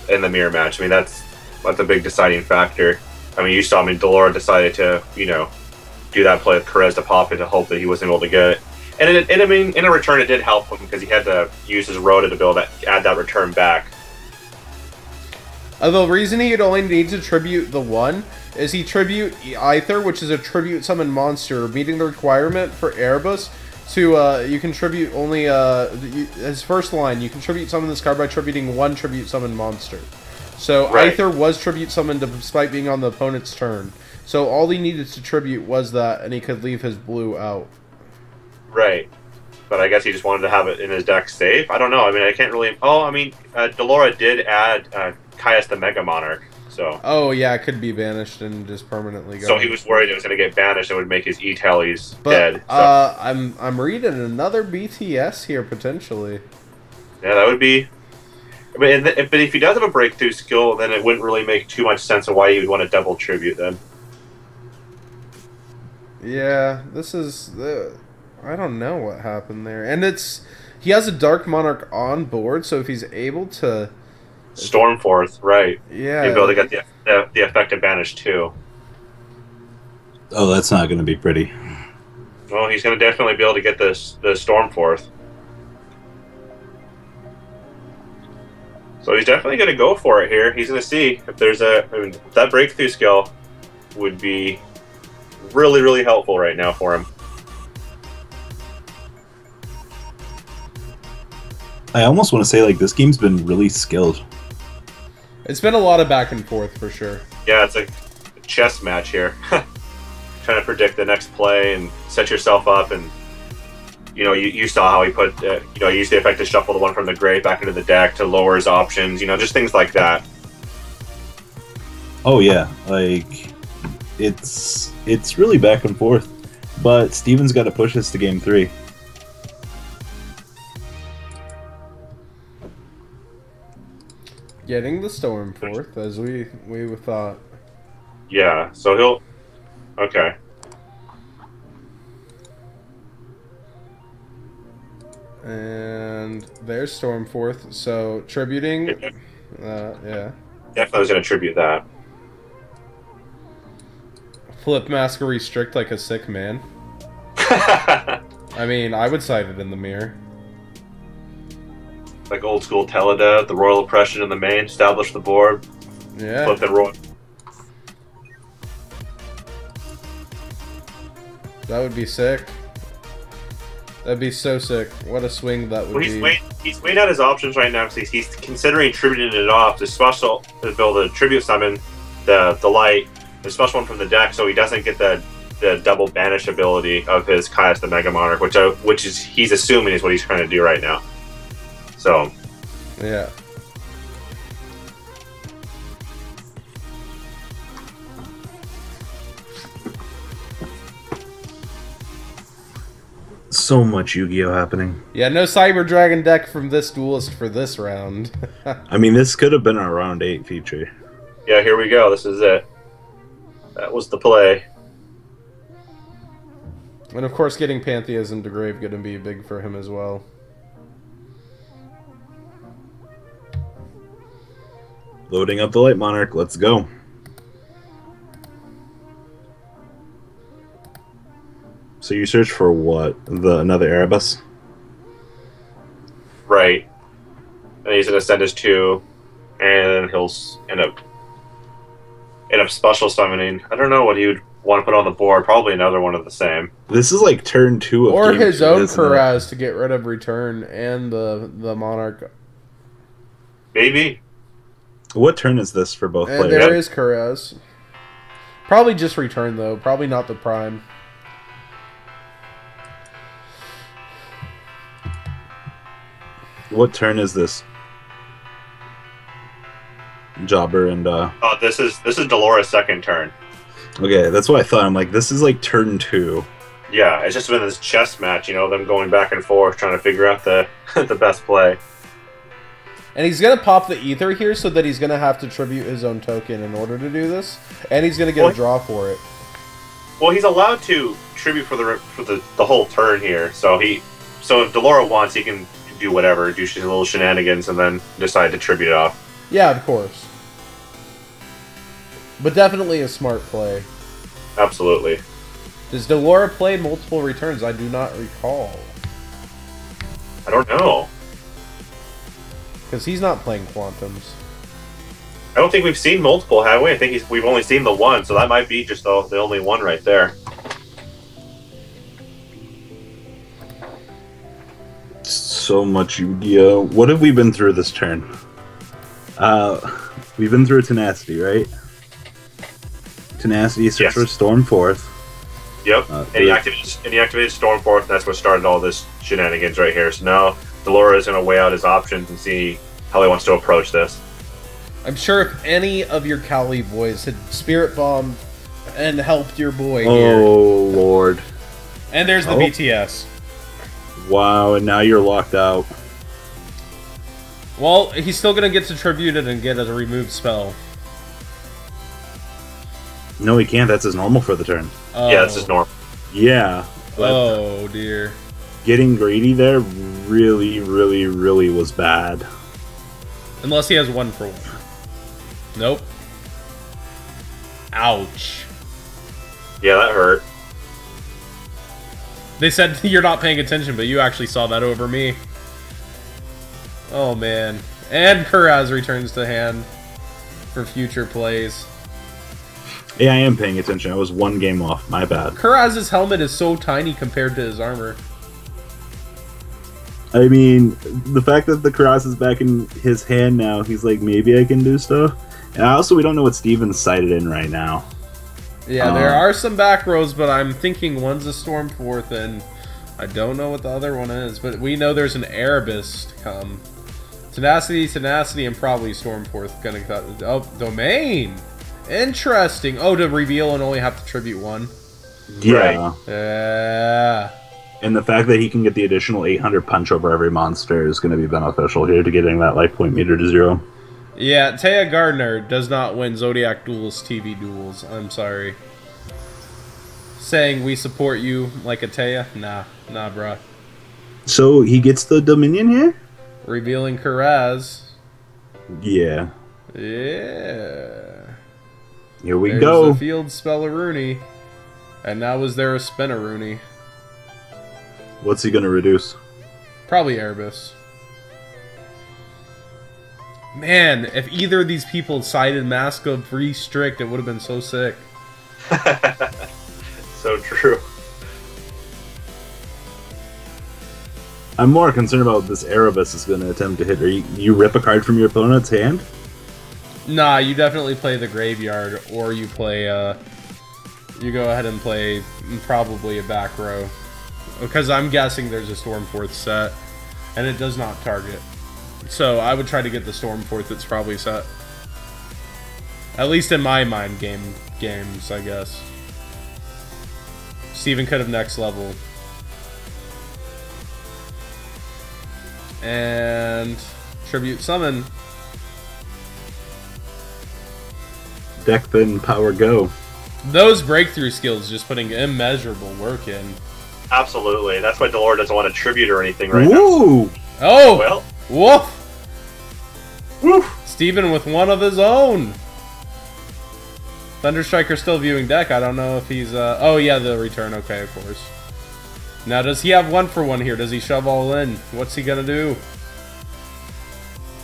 in the mirror match. I mean, that's a big deciding factor. I mean, you saw, Delora decided to, you know, do that play with Perez to pop it to hope that he wasn't able to get it. And I mean, in a return, it did help him because he had to use his Rhoda to be able to add that return back. The reason he'd only need to tribute the one is he tribute Aether, which is a tribute summon monster, meeting the requirement for Erebus to, you can tribute only, his first line, you can tribute summon this card by tributing one tribute summon monster. So right. Aether was tribute summoned despite being on the opponent's turn. So all he needed to tribute was that, and he could leave his blue out. Right. But I guess he just wanted to have it in his deck safe. I don't know. I mean, I can't really... Oh, I mean, Delora did add Caius the Mega Monarch, so... Oh, yeah, it could be banished and just permanently go. So he was worried it was going to get banished and would make his E-Tallies dead. So. I'm reading another BTS here, potentially. Yeah, that would be... I mean, but if he does have a breakthrough skill, then it wouldn't really make too much sense of why he would want to double tribute then. Yeah, this is... I don't know what happened there. And it's... He has a Dark Monarch on board, so if he's able to... Stormforth, right. Yeah. He'd be able to get the effect of banish too. Oh, that's not going to be pretty. Well, he's going to definitely be able to get the Stormforth. So he's definitely going to go for it here. He's going to see if there's that breakthrough skill would be really, really helpful right now for him. I almost want to say, like, this game's been really skilled. It's been a lot of back and forth, for sure. Yeah, it's a chess match here. Trying to predict the next play and set yourself up. And, you know, you saw how he put, used the effect to shuffle the one from the grave back into the deck to lower his options. You know, just things like that. Oh, yeah. Like, it's really back and forth. But Steven's got to push us to Game 3. Getting the Stormforth, as we thought. Yeah, so he'll... Okay. And there's Stormforth, so tributing... yeah. Definitely was going to tribute that. Flip Mask Restrict like a sick man. I mean, I would cite it in the mirror. Like old school Teleda, the Royal Oppression in the main, establish the board. Yeah. Flip the Royal. That would be sick. That'd be so sick. What a swing that would be. He's weighing out his options right now because he's considering tributing it off to special to build a tribute summon the light, the special one from the deck, so he doesn't get the double banish ability of his Caius the Mega Monarch, which is he's assuming is what he's trying to do right now. So, yeah. So much Yu-Gi-Oh happening. Yeah, no Cyber Dragon deck from this Duelist for this round. I mean, this could have been our round 8 feature. Yeah, here we go. This is it. That was the play. And of course, getting Pantheism to Grave going to be big for him as well. Loading up the Light Monarch. Let's go. So you search for what? Another Erebus? Right. And he's gonna send his 2, and he'll end up special summoning. I don't know what he would want to put on the board. Probably another one of the same. This is like turn 2 of or game his 2, own isn't it? Kuraz to get rid of Return and the Monarch. Maybe. What turn is this for both And players? there is Kuraz. Probably just Return though. Probably not the Prime. What turn is this? Jobber and Oh, this is Dolores' second turn. Okay, that's what I thought. I'm like, this is like turn 2. Yeah, it's just been this chess match, you know, them going back and forth trying to figure out the the best play. And he's going to pop the Ether here so that he's going to have to tribute his own token in order to do this. And he's going to get a draw for it. Well, he's allowed to tribute for the whole turn here. So if Delora wants, he can do whatever, do little shenanigans, and then decide to tribute it off. Yeah, of course. But definitely a smart play. Absolutely. Does Delora play multiple returns? I do not recall. I don't know. Because he's not playing Quantums. I don't think we've seen multiple, have we? I think we've only seen the one, so that might be just the only one right there. So much Yu-Gi-Oh! What have we been through this turn? We've been through Tenacity, right? Tenacity, search for Stormforth. Yep. And he activated Stormforth, and that's what started all this shenanigans right here. So now Delora is going to weigh out his options and see how he wants to approach this. I'm sure if any of your Cali boys had Spirit Bombed and helped your boy here. Oh, Lord. And there's the BTS. Wow, and now you're locked out. Well, he's still going to get to tribute it and get a removed spell. No, he can't. That's his normal for the turn. Oh. Yeah, that's his normal. Yeah. Oh, dear. Getting greedy there really, really, really was bad. Unless he has 1 for 1. Nope. Ouch. Yeah, that hurt. They said you're not paying attention, but you actually saw that over me. Oh, man. And Kuraz returns to hand for future plays. Yeah, I am paying attention. I was 1 game off. My bad. Kuraz's helmet is so tiny compared to his armor. I mean, the fact that the Kuraz is back in his hand now, he's like, maybe I can do stuff. And also, we don't know what Steven's sighted in right now. Yeah, there are some back rows, but I'm thinking one's a Stormforth, and I don't know what the other one is. But we know there's an Erebus to come. Tenacity, and probably Stormforth gonna cut. Oh, Domain! Interesting. Oh, to reveal and only have to tribute 1. Yeah. Right. Yeah. And the fact that he can get the additional 800 punch over every monster is going to be beneficial here to getting that life point meter to 0. Yeah, Taya Gardner does not win Zodiac Duelist TV duels. I'm sorry. Saying we support you like a Taya? Nah, bruh. So he gets the Dominion here? Revealing Kuraz. Yeah. Yeah. Here we There's go. a field Spellaroonie. And now is there a Spinaroonie? What's he going to reduce? Probably Erebus. Man, if either of these people sided Mask of Restrict, it would have been so sick. So true. I'm more concerned about what this Erebus is going to attempt to hit. Or you rip a card from your opponent's hand? Nah, you definitely play the Graveyard, or you play, you go ahead and play probably a back row. Because I'm guessing there's a Stormforth set, and it does not target. So I would try to get the Stormforth that's probably set. At least in my mind games, I guess. Steven could have next level. And Tribute Summon. Deck bin, power go. Those breakthrough skills just putting immeasurable work in. Absolutely. That's why Delora doesn't want a tribute or anything right Woo! now. Oh! Well. Woof! Woof! Steven with one of his own. Thunderstriker still viewing deck. I don't know if he's... Oh, yeah, the return. Okay, of course. Now, does he have 1-for-1 here? Does he shove all in? What's he gonna do?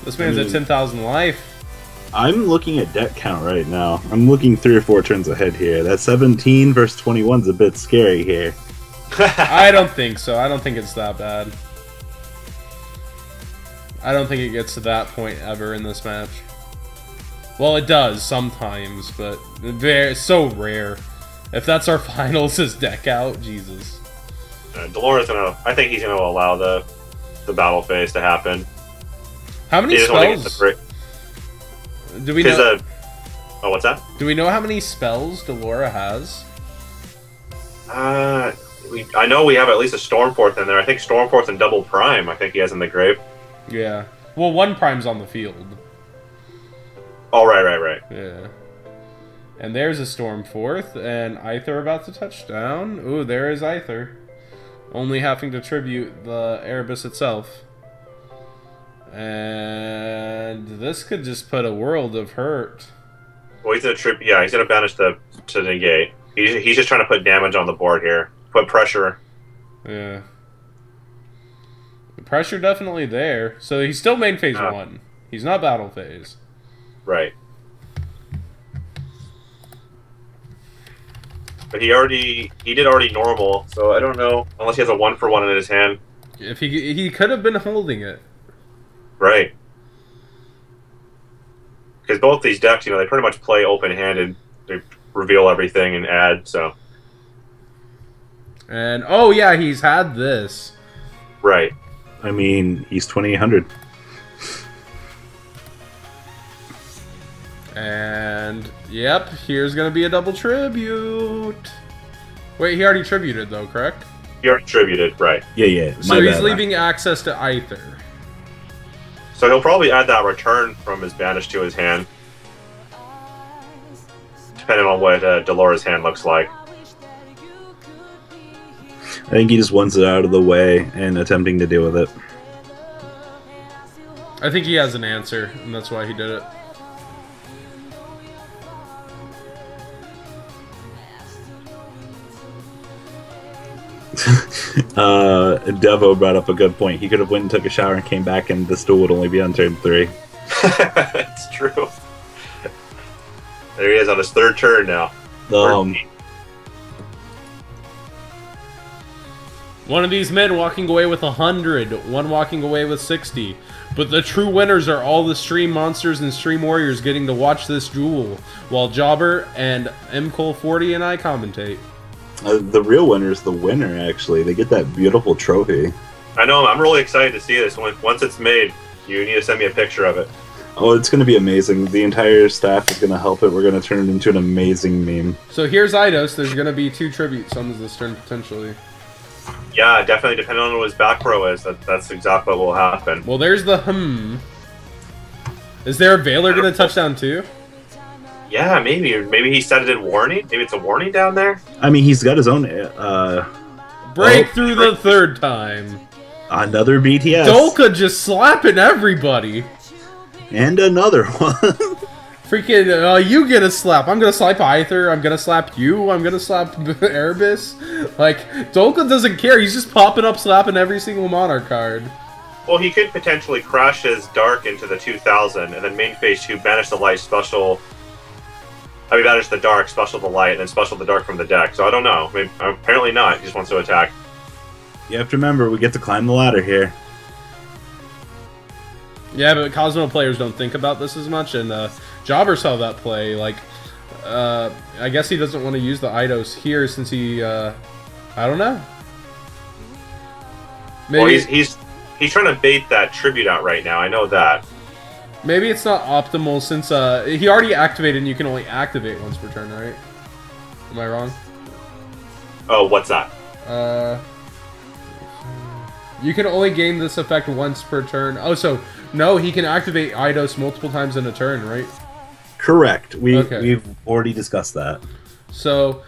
This man's at 10,000 life. I'm looking at deck count right now. I'm looking 3 or 4 turns ahead here. That 17 versus 21 is a bit scary here. I don't think so. I don't think it's that bad. I don't think it gets to that point ever in this match. Well, it does sometimes, but it's so rare. If that's our finals, is deck out? Jesus. Delora's gonna... I think he's gonna allow the battle phase to happen. How many spells? Do we know? Oh, what's that? Do we know how many spells Delora has? I know we have at least a Stormforth in there. I think Stormforth and Double Prime, I think he has in the grave. Yeah. Well, 1 Prime's on the field. Oh, right. Yeah. And there's a Stormforth, and Aether about to touch down. Ooh, there is Aether. Only having to tribute the Erebus itself. And this could just put a world of hurt. Well, he's gonna banish to negate. He's just trying to put damage on the board here. Put pressure. Yeah. The pressure definitely there. So he's still main phase 1. He's not battle phase. Right. But he did already normal, so I don't know unless he has a 1-for-1 in his hand. If he could have been holding it. Right. Because both these decks, they pretty much play open-handed. They reveal everything and add, so. And, oh yeah, he's had this. Right. I mean, he's 2,800. And, yep, here's going to be a double tribute. Wait, he already tributed, though, correct? He already tributed, right. Yeah. So he's leaving access to Aether. So he'll probably add that return from his banish to his hand. Depending on what Delora's hand looks like. I think he just wants it out of the way and attempting to deal with it. I think he has an answer, and that's why he did it. Devo brought up a good point. He could have went and took a shower and came back, and this duel would only be on turn 3. It's true. There he is on his 3rd turn now. One of these men walking away with 100, one walking away with 60. But the true winners are all the stream monsters and stream warriors getting to watch this duel, while Jobber and MCole40 and I commentate. The real winner is the winner, actually. They get that beautiful trophy. I know, I'm really excited to see this. Once it's made, you need to send me a picture of it. Oh, it's going to be amazing. The entire staff is going to help it. We're going to turn it into an amazing meme. So here's Eidos. There's going to be 2 tribute summons this turn, potentially. Yeah, definitely, depending on what his back row is. That's exactly what will happen. Well, there's the Is there a Veiler going to touch down too? Yeah, maybe. Maybe he set it in warning. Maybe it's a warning down there. I mean, he's got his own... Break through the 3rd time. Another BTS. Dolka just slapping everybody. And another one. Freaking, you get a slap. I'm gonna slap Aether. I'm gonna slap you. I'm gonna slap Erebus. Like, Dolka doesn't care. He's just popping up, slapping every single Monarch card. Well, he could potentially crash his Dark into the 2000, and then main phase 2, banish the light, special... I mean, banish the Dark, special the light, and then special the Dark from the deck. So I don't know. Maybe, apparently not. He just wants to attack. You have to remember, we get to climb the ladder here. Yeah, but Cosmo players don't think about this as much, and Jobber saw that play. Like, I guess he doesn't want to use the Eidos here since he, I don't know. Maybe well, he's trying to bait that tribute out right now. I know that. Maybe it's not optimal since he already activated, and you can only activate once per turn, right? Am I wrong? Oh, what's that? You can only gain this effect once per turn. Oh, so no, he can activate Eidos multiple times in a turn, right? Correct. We've already discussed that. So,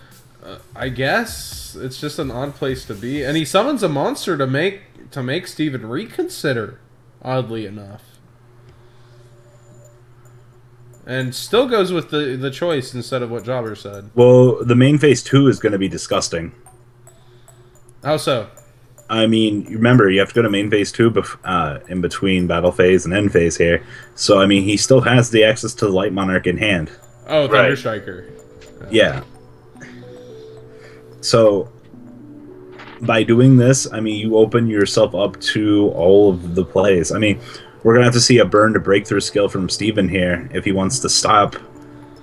I guess it's just an odd place to be. And he summons a monster to make Steven reconsider, oddly enough. And still goes with the choice instead of what Jobber said. Well, the main phase 2 is going to be disgusting. How so? I mean, remember, you have to go to main phase 2 in between battle phase and end phase here. So, I mean, he still has the access to the Light Monarch in hand. Oh, Thunderstriker. Yeah. So, by doing this, I mean, you open yourself up to all of the plays. I mean, we're going to have to see a burn to breakthrough skill from Steven here if he wants to stop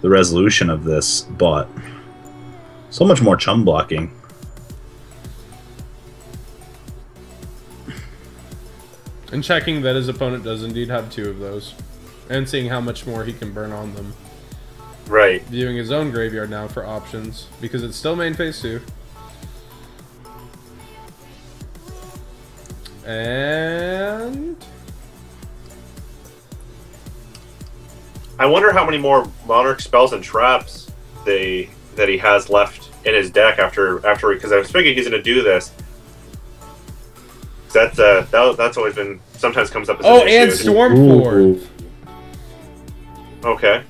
the resolution of this, but so much more chum blocking. And checking that his opponent does indeed have 2 of those. And seeing how much more he can burn on them. Right. Viewing his own graveyard now for options, because it's still main phase 2. And I wonder how many more Monarch spells and traps that he has left in his deck after because I was thinking he's going to do this. That's always been sometimes comes up as an issue. And Stormforge. Okay.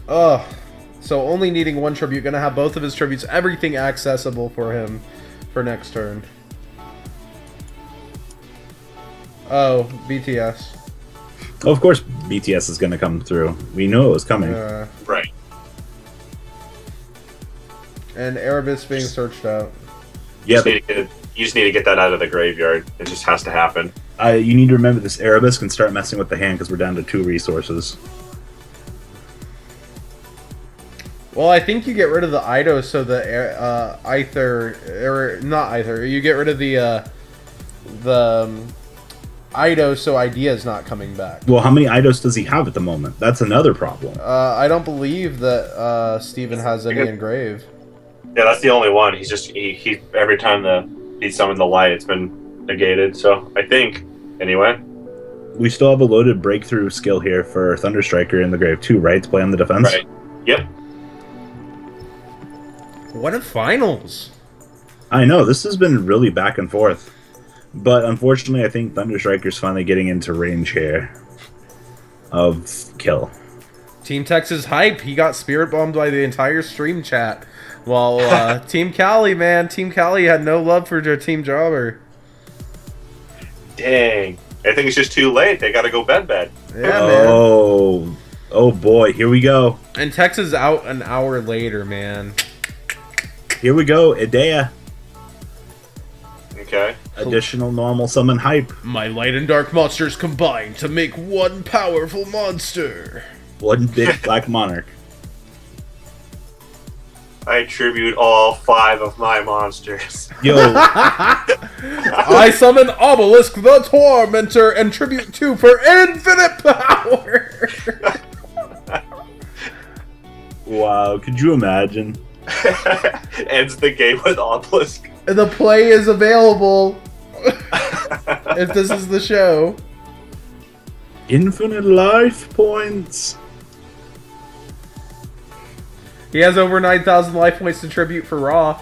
So only needing 1 tribute, gonna have both of his tributes, everything accessible for him for next turn. Oh, BTS. Oh, of course BTS is going to come through. We knew it was coming. Right. And Erebus being searched out. Yeah, you just need to get that out of the graveyard. It just has to happen. you need to remember this Erebus can start messing with the hand because we're down to 2 resources. Well, I think you get rid of the Ido, so the not Aether. You get rid of the Ido, so Idea is not coming back. Well, how many Idos does he have at the moment? That's another problem. I don't believe that Steven has any engraved. Yeah, that's the only one. He's just he every time he summoned the light, it's been negated. So I think anyway. We still have a loaded breakthrough skill here for Thunderstriker in the grave too, right? To play on the defense. Right. Yep. What a finals! I know, this has been really back and forth. But unfortunately, I think Thunderstriker's finally getting into range here of kill. Team Texas hype. He got spirit bombed by the entire stream chat. While Team Cali, man, Team Cali had no love for their Team Jobber. Dang. I think it's just too late. They gotta go bed. Yeah, man. Oh boy, here we go. And Texas out an hour later, man. Here we go, Idea. Okay. Additional normal summon hype. My light and dark monsters combine to make one powerful monster. One big black monarch. I attribute all 5 of my monsters. Yo. I summon Obelisk the Tormentor and tribute 2 for infinite power. Wow, could you imagine? Ends the game with Obelisk. The play is available if this is the show. Infinite life points. He has over 9,000 life points to tribute for Raw.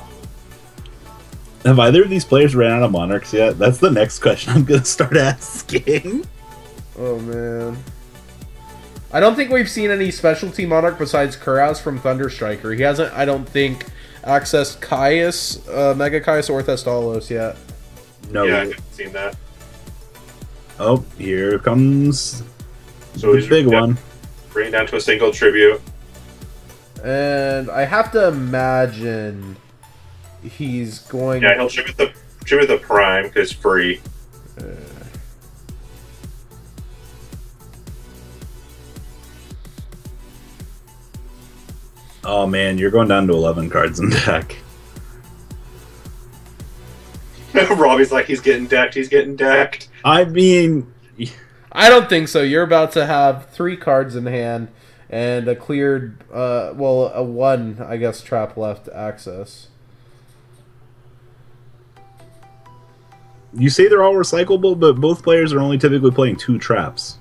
Have either of these players ran out of Monarchs yet? That's the next question I'm going to start asking. Oh, man. I don't think we've seen any specialty Monarch besides Kuraz from Thunderstriker. He hasn't, I don't think, accessed Caius, Mega Caius or Thestalos yet. No. Yeah, I haven't seen that. Oh, here comes So the big one. Bring it down to a single tribute. And I have to imagine he's going... Yeah, he'll tribute the Prime, because it's free. Oh man, you're going down to 11 cards in deck. Robbie's like, he's getting decked. I mean... I don't think so. You're about to have 3 cards in hand and a cleared, a 1, I guess, trap left access. You say they're all recyclable, but both players are only typically playing 2 traps.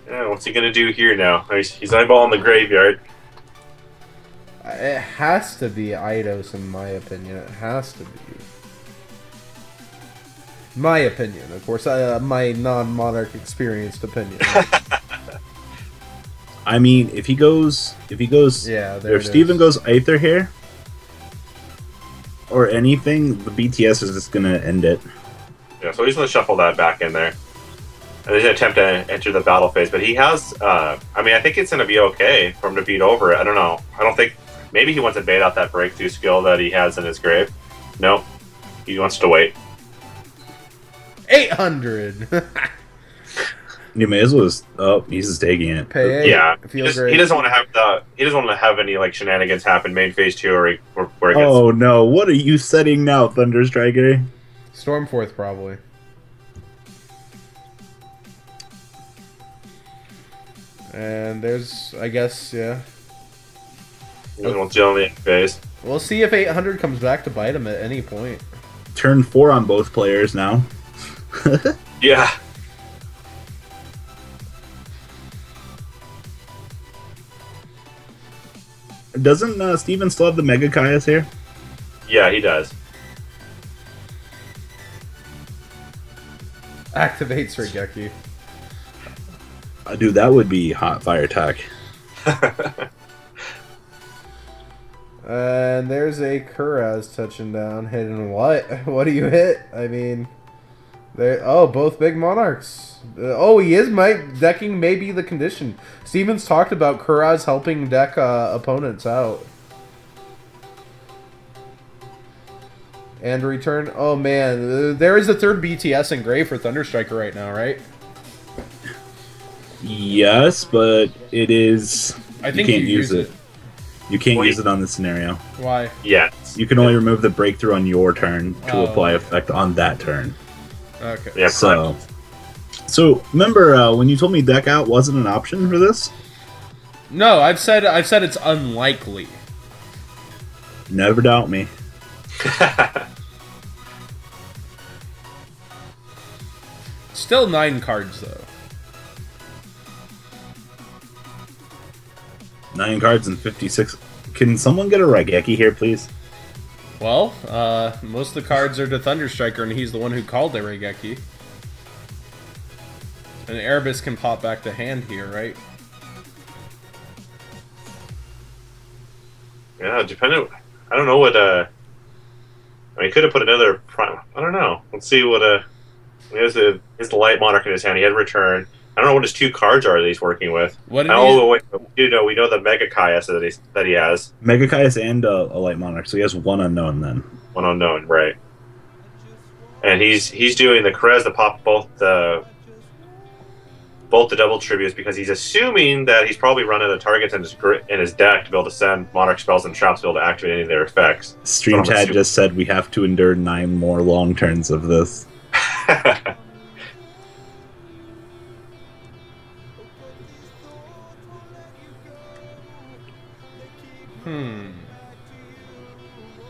Yeah, What's he gonna do here now? He's eyeballing the graveyard. It has to be Eidos, in my opinion. It has to be. My opinion, of course. My non-Monarch experienced opinion. I mean, if he goes, yeah, if Steven goes Aether here, or anything, the BTS is just gonna end it. Yeah, so he's gonna shuffle that back in there. And he's gonna attempt to enter the battle phase, but he has, I mean, I think it's gonna be okay for him to beat over it. I don't know. I don't think, maybe he wants to bait out that breakthrough skill that he has in his grave. Nope. He wants to wait. 800! You may as well just, oh, he's just taking it. Pay 8. Yeah, he doesn't want to have he doesn't want to have any like shenanigans happen main phase 2 where it gets, oh no, what are you setting now, Thunderstriker? Stormforth, probably. And there's, I guess, yeah. He doesn't want to deal in the phase. We'll see if 800 comes back to bite him at any point. Turn 4 on both players now. Yeah. Doesn't Steven still have the Mega Kaias here? Yeah, he does. Activates Regeki. Dude, that would be hot fire attack. And there's a Kuraz touching down, hitting what? What do you hit? I mean, there. Oh, both big Monarchs. He is decking maybe the condition. Steven's talked about Kuraz helping deck opponents out. And return. Oh man, there is a third BTS in gray for Thunderstriker right now, right? Yes, but it is. I think you can't use it. You can't Wait. use it on this scenario. Why? Yes. You can only remove the breakthrough on your turn to Oh. apply effect on that turn. Okay. Yeah, So remember when you told me deck out wasn't an option for this? No, I've said it's unlikely. Never doubt me. Still 9 cards though. 9 cards and 56. Can someone get a Raigeki here, please? Well, most of the cards are to Thunderstriker, and he's the one who called the Regeki. And Erebus can pop back to hand here, right? Yeah, depending. I don't know what. I mean, he could have put another prime. I don't know. Let's see what. He has the light monarch in his hand. He had return. I don't know what his 2 cards are that he's working with. What did wait, we know the Mega Kaias that he has. Mega Kaias and a Light Monarch, so he has 1 unknown then. 1 unknown, right? And he's doing the Krez to pop both the double tributes because he's assuming that he's probably running the targets in his deck to be able to send Monarch spells and traps to be able to activate any of their effects. Stream Chat just said we have to endure 9 more long turns of this.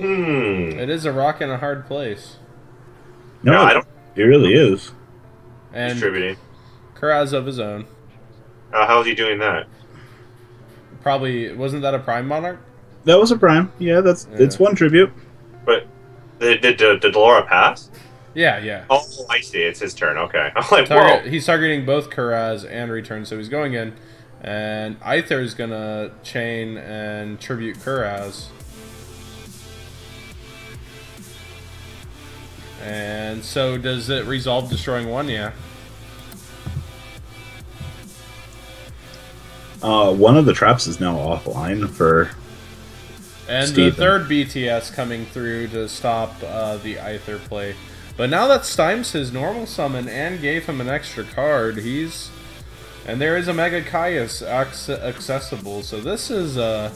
It is a rock in a hard place. No, I don't. It really is. And Distributing. Kuraz of his own. How is he doing that? Probably, wasn't that a Prime Monarch? That was a prime. Yeah, it's 1 tribute. But did Lara pass? Yeah. Oh, I see. It's his turn. Okay. I'm like, whoa. He's targeting both Kuraz and return, so he's going in. And Aether's gonna chain and tribute Kuraz. And so does it resolve destroying 1? Yeah. One of the traps is now offline for And Steven. the third BTS coming through to stop the Aether play. But now that stymies his normal summon and gave him an extra card, and there is a Mega Kaias accessible, so this is a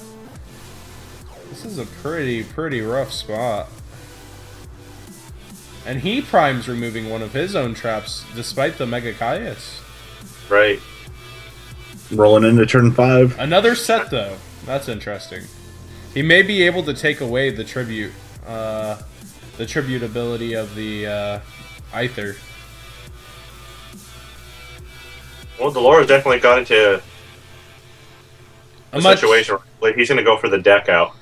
pretty rough spot. And he primes removing one of his own traps despite the Mega Kaias. Right. rolling into turn 5. Another set though. That's interesting. He may be able to take away the tribute ability of the Aether. Well, Delora definitely got into a situation where he's going to go for the deck out.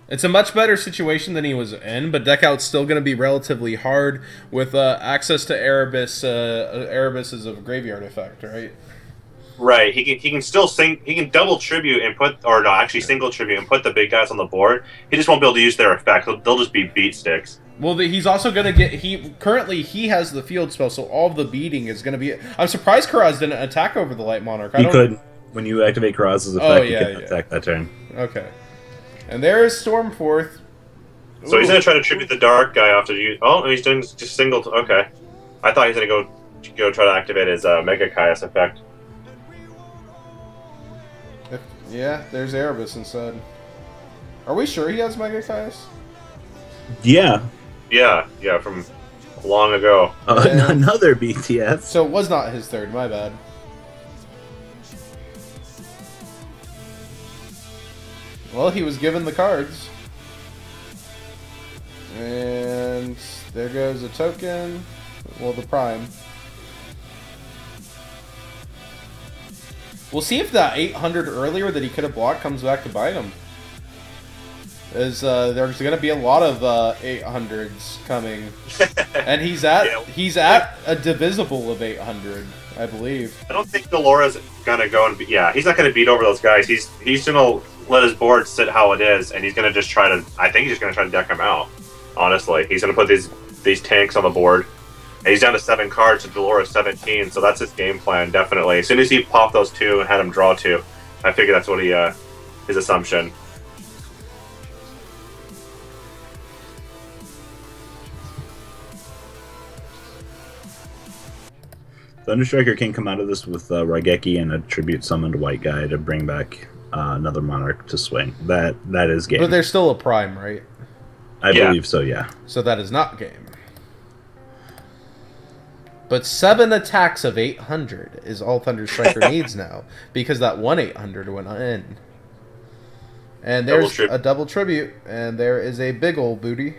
It's a much better situation than he was in, but deck out's still going to be relatively hard with access to Erebus. Erebus is a graveyard effect, right? Right. He can still sing. He can double tribute and put, or no, actually single tribute and put the big guys on the board. He just won't be able to use their effect. They'll just be beat sticks. Well, he's also going to get... Currently, he has the field spell, so all of the beating is going to be... I'm surprised Karaz didn't attack over the Light Monarch. He could. When you activate Karaz's effect, you can attack that turn. Okay. And there is Stormforth. So he's going to try to tribute the Dark guy after you... Oh, he's doing just single... Okay. I thought he was going to go try to activate his Mega Caius effect. Yeah, there's Erebus instead. Are we sure he has Mega Caius? Yeah. Yeah, from long ago. Another BTS. So it was not his third, my bad. Well, he was given the cards. And there goes a token. Well, the Prime. We'll see if that 800 earlier that he could have blocked comes back to bite him. There's going to be a lot of 800s coming, and he's at a divisible of 800, I believe. I don't think Delora's gonna go and he's not gonna beat over those guys. He's gonna let his board sit how it is, and he's gonna just try to. I think he's just gonna try to deck him out. Honestly, he's gonna put these tanks on the board. And he's down to 7 cards, and Delora's 17, so that's his game plan, definitely. As soon as he popped those 2 and had him draw 2, I figure that's what his assumption. Thunderstriker can come out of this with Raigeki and a tribute summoned white guy to bring back another Monarch to swing. That is game. But there's still a Prime, right? I believe so, yeah. So that is not game. But 7 attacks of 800 is all Thunderstriker needs now, because that one 800 went in. And there's a double tribute, and there is a big ol' booty.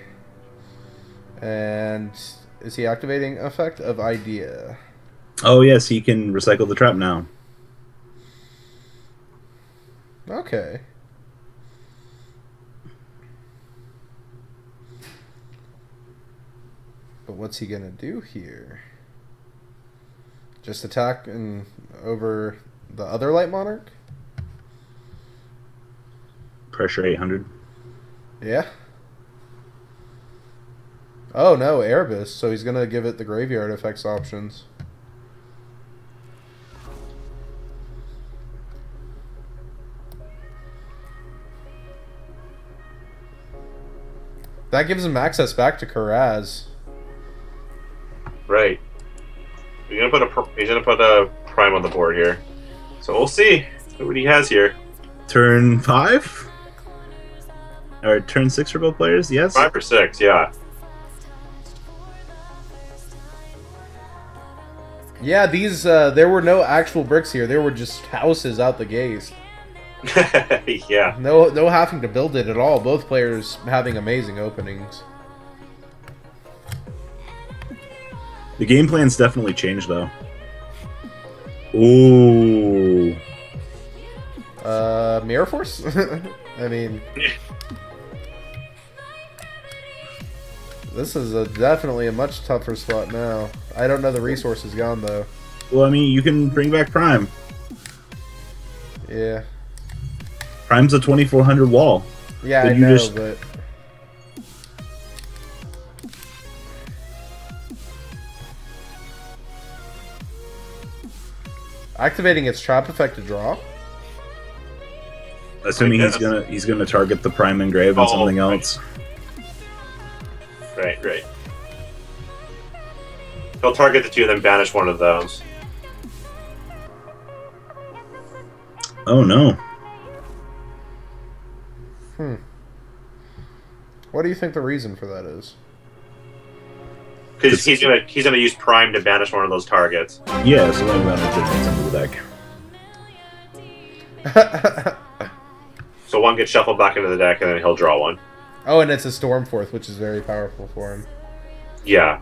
And is he activating effect of idea? Oh yes, he can recycle the trap now. Okay. But what's he gonna do here? Just attack and over the other Light Monarch? Pressure 800. Yeah. Oh no, Erebus. So he's gonna give it the graveyard effects options. That gives him access back to Karaz. Right. He's gonna put a Prime on the board here. So we'll see what he has here. Turn 5? Or turn 6 for both players, yes? 5 or 6, yeah. Yeah, these there were no actual bricks here. There were just houses out the gates. Yeah. No having to build it at all. Both players having amazing openings. The game plan's definitely changed, though. Ooh. Mirror Force? I mean... This is definitely a much tougher spot now. I don't know the resources gone, though. Well, I mean, you can bring back Prime. Yeah. Prime's a 2400 wall. Yeah, I know, but... Activating its trap effect to draw? Assuming he's gonna target the Prime Engrave and something else. Right. He'll target the 2 and then banish one of those. Oh no. What do you think the reason for that is? Because he's gonna use Prime to banish one of those targets. Yeah, so then run into the deck. So one gets shuffled back into the deck, and then he'll draw one. Oh, and it's a Stormforth, which is very powerful for him. Yeah.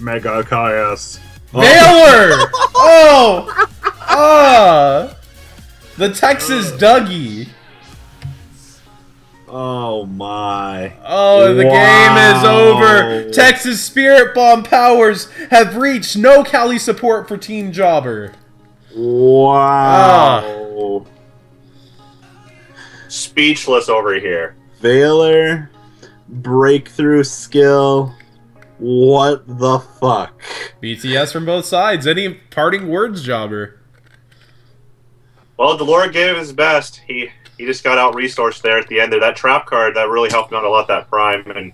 Mega Caius. Baylor! Oh! Ah! The Texas Dougie. Oh my. Oh, the game is over. Texas Spirit Bomb powers have reached no Cali support for Team Jobber. Wow. Speechless over here. Valor, breakthrough skill. What the fuck? BTS from both sides. Any parting words, Jobber? Well, Delora gave his best. He just got out-resourced there at the end there. That trap card, that really helped him out a lot, that Prime. And,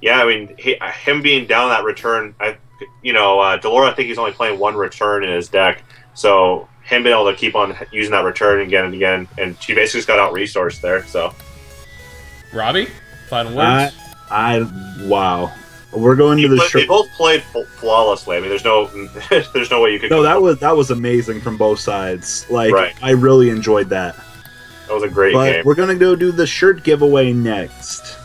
yeah, I mean, him being down that return, Delora, I think he's only playing one return in his deck. So, him being able to keep on using that return again and again, and she basically just got out-resourced there, so. Robbie, final words? Wow. We're going to the They both played flawlessly. I mean, there's no way you could. No, that was amazing from both sides. Like, right. I really enjoyed that. That was a great game. We're gonna go do the shirt giveaway next.